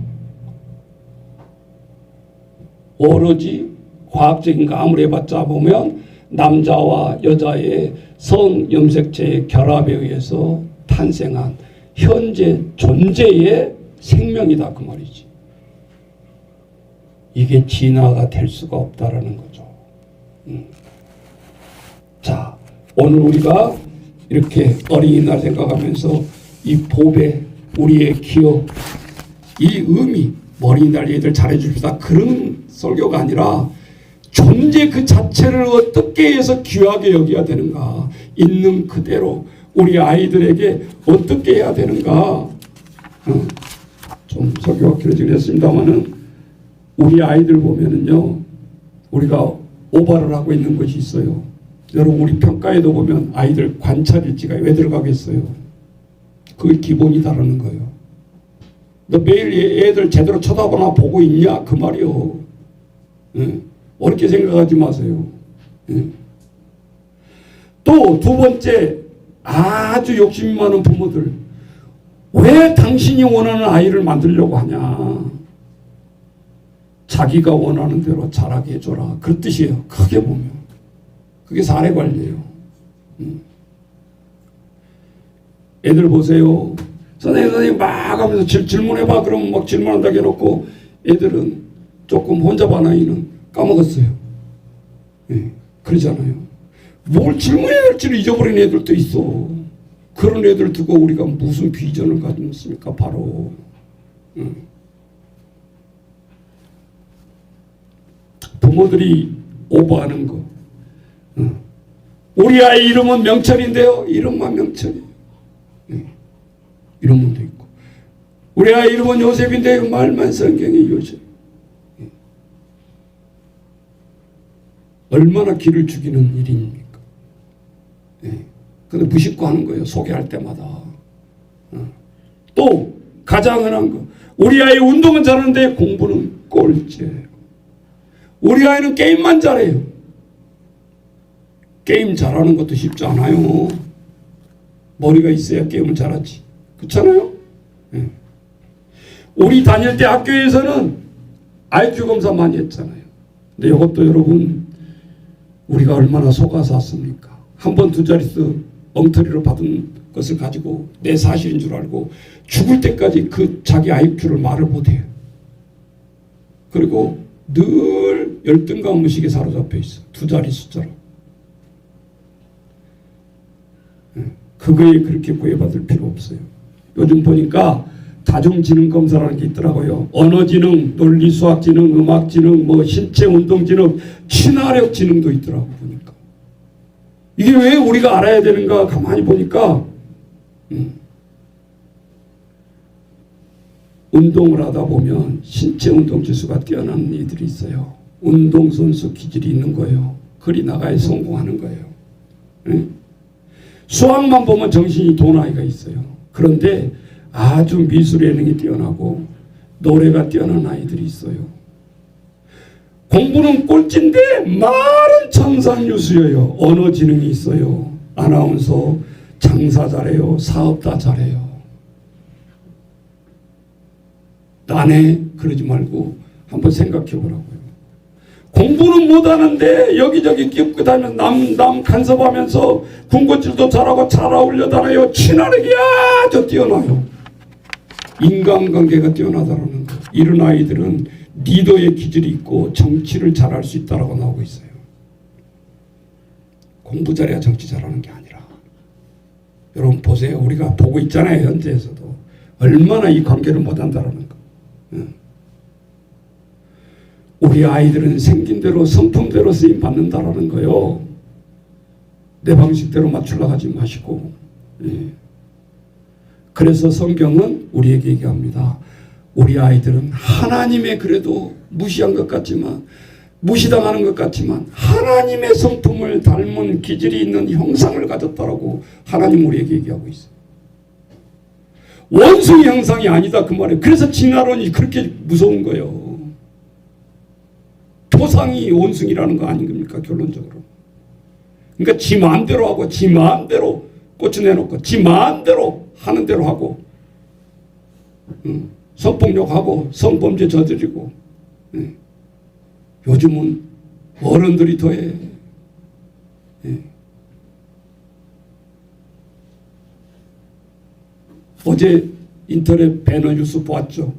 오로지 과학적인 거 아무리 해봤자 보면 남자와 여자의 성염색체의 결합에 의해서 탄생한 현재 존재의 생명이다 그 말이지. 이게 진화가 될 수가 없다라는 거죠. 자, 오늘 우리가 이렇게 어린이날 생각하면서 이 보배, 우리의 기억, 이 의미, 어린이날 얘들 잘해줍시다 그런 설교가 아니라 존재 그 자체를 어떻게 해서 귀하게 여겨야 되는가, 있는 그대로 우리 아이들에게 어떻게 해야 되는가. 좀 설교가 길어지긴 했습니다만은 우리 아이들 보면은요, 우리가 오바를 하고 있는 것이 있어요. 여러분 우리 평가에도 보면 아이들 관찰일지가 왜 들어가겠어요? 그게 기본이다라는 거예요. 너 매일 애들 제대로 쳐다보나 보고 있냐 그 말이요. 예. 어렵게 생각하지 마세요. 예. 또 두 번째, 아주 욕심이 많은 부모들, 왜 당신이 원하는 아이를 만들려고 하냐? 자기가 원하는 대로 자라게 해줘라 그런 뜻이에요. 크게 보면 그게 사례 관리예요. 애들 보세요. 선생님 막 하면서 질문해봐 그러면 막 질문한다고 해놓고 애들은 조금 혼자 반 아이는 까먹었어요. 예, 그러잖아요. 뭘 질문해야 할지를 잊어버린 애들도 있어. 그런 애들 두고 우리가 무슨 비전을 가지고 있습니까? 바로 부모들이 오버하는 거. 우리 아이 이름은 명철인데요. 이름만 명철이에요. 이런 분도 있고, 우리 아이 이름은 요셉인데요. 말만 성경이 요셉. 얼마나 기를 죽이는 일입니까? 근데 무심코 하는 거예요. 소개할 때마다. 또 가장 흔한 거, 우리 아이 운동은 잘하는데 공부는 꼴찌예요. 우리 아이는 게임만 잘해요. 게임 잘하는 것도 쉽지 않아요. 머리가 있어야 게임을 잘하지. 그렇잖아요? 네. 우리 다닐 때 학교에서는 IQ 검사 많이 했잖아요. 근데 이것도 여러분 우리가 얼마나 속아서 왔습니까? 한 번 두 자릿수 엉터리로 받은 것을 가지고 내 사실인 줄 알고 죽을 때까지 그 자기 IQ를 말을 못해요. 그리고 늘 열등감 의식에 사로잡혀 있어. 두 자리 숫자로. 그거에 그렇게 구애받을 필요 없어요. 요즘 보니까 다중지능검사라는 게 있더라고요. 언어지능, 논리수학지능, 음악지능, 뭐 신체운동지능, 친화력지능도 있더라고 보니까. 이게 왜 우리가 알아야 되는가 가만히 보니까 운동을 하다 보면 신체운동 지수가 뛰어난 이들이 있어요. 운동선수 기질이 있는 거예요. 그리 나가야 성공하는 거예요. 수학만 보면 정신이 도나이가 있어요. 그런데 아주 미술 예능이 뛰어나고 노래가 뛰어난 아이들이 있어요. 공부는 꼴찌인데 말은 천상유수예요. 언어 지능이 있어요. 아나운서, 장사 잘해요. 사업 다 잘해요. 나네 그러지 말고 한번 생각해 보라고요. 공부는 못하는데 여기저기 끼고 다니면 남 간섭하면서 군것질도 잘하고 잘 어울려 다녀요. 친화력이 아주 뛰어나요. 인간관계가 뛰어나다라는 거. 이런 아이들은 리더의 기질이 있고 정치를 잘할 수 있다라고 나오고 있어요. 공부 잘해야 정치 잘하는 게 아니라. 여러분 보세요. 우리가 보고 있잖아요. 현재에서도. 얼마나 이 관계를 못한다라는 거. 우리 아이들은 생긴 대로 성품대로 쓰임 받는다라는 거요. 내 방식대로 맞추려고 하지 마시고. 예. 그래서 성경은 우리에게 얘기합니다. 우리 아이들은 하나님의 그래도 무시한 것 같지만, 무시당하는 것 같지만 하나님의 성품을 닮은 기질이 있는 형상을 가졌다라고 하나님 우리에게 얘기하고 있어요. 원숭이 형상이 아니다 그 말이에요. 그래서 진화론이 그렇게 무서운 거예요. 토상이 원숭이라는 거 아닙니까 결론적으로. 그러니까 지 마음대로 하고 지 마음대로 꽂혀내놓고 지 마음대로 하는 대로 하고 성폭력하고 성범죄 저지르고. 요즘은 어른들이 더해. 어제 인터넷 배너 뉴스 보았죠.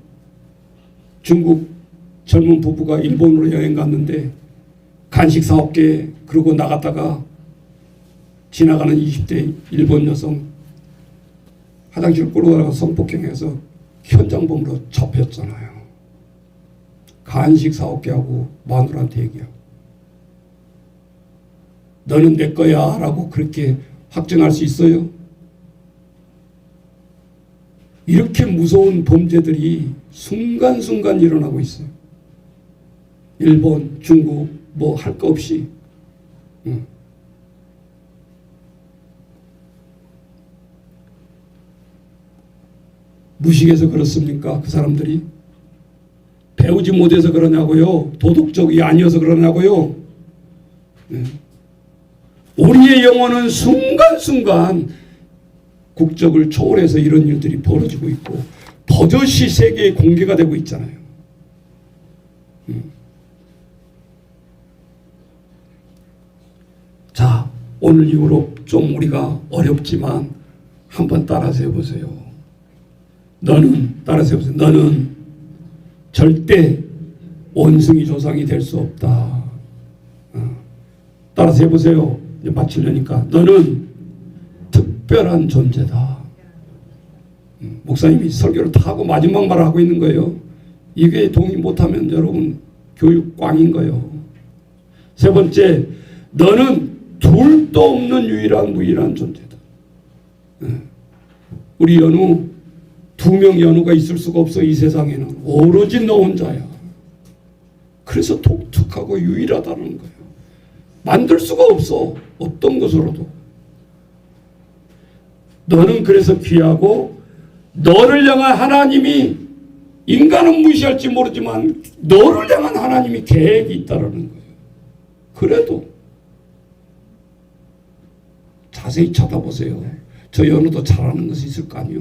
중국 젊은 부부가 일본으로 여행 갔는데 간식 사올게 그러고 나갔다가 지나가는 20대 일본 여성 화장실 끌고 가다가 성폭행해서 현장범으로 잡혔잖아요. 간식 사올게 하고 마누라한테 얘기하고 너는 내 거야 라고 그렇게 확정할 수 있어요? 이렇게 무서운 범죄들이 순간순간 일어나고 있어요. 일본, 중국 뭐 할 거 없이. 무식해서 그렇습니까? 그 사람들이? 배우지 못해서 그러냐고요? 도덕적이 아니어서 그러냐고요? 우리의 영혼은 순간순간 국적을 초월해서 이런 일들이 벌어지고 있고 버젓이 세계에 공개가 되고 있잖아요. 자, 오늘 이후로 좀 우리가 어렵지만 한번 따라서 해보세요. 따라서 해보세요. 너는 절대 원숭이 조상이 될 수 없다. 따라서 해보세요. 이제 마치려니까. 너는 특별한 존재다. 목사님이 설교를 다 하고 마지막 말을 하고 있는 거예요. 이게 동의 못하면 여러분 교육 꽝인 거예요. 세 번째, 너는 둘도 없는 유일한 무일한 존재다. 우리 연우 2명 연우가 있을 수가 없어. 이 세상에는 오로지 너 혼자야. 그래서 독특하고 유일하다는 거예요. 만들 수가 없어. 어떤 것으로도. 너는 그래서 귀하고 너를 향한 하나님이 인간은 무시할지 모르지만 너를 향한 하나님이 계획이 있다는 거예요. 그래도 자세히 쳐다보세요. 저 연우도 잘하는 것이 있을 거 아니에요.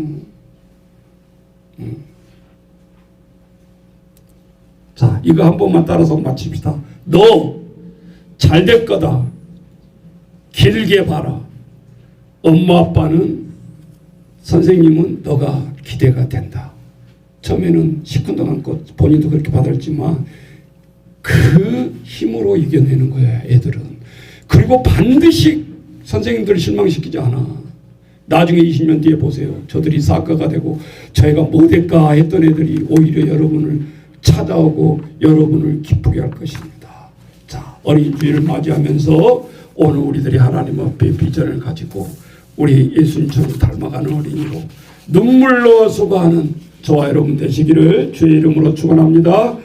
자, 이거 한 번만 따라서 마칩시다. 너 잘 될 거다. 길게 봐라. 엄마 아빠는 선생님은 너가 기대가 된다. 처음에는 시큰둥한 본인도 그렇게 받았지만 그 힘으로 이겨내는 거야 애들은. 그리고 반드시 선생님들을 실망시키지 않아. 나중에 20년 뒤에 보세요. 저들이 사과가 되고 저희가 뭐 될까 했던 애들이 오히려 여러분을 찾아오고 여러분을 기쁘게 할 것입니다. 자, 어린 주일을 맞이하면서 오늘 우리들이 하나님 앞에 비전을 가지고 우리 예수님처럼 닮아가는 어린이로 눈물로 수고하는 저와 여러분 되시기를 주의 이름으로 축원합니다.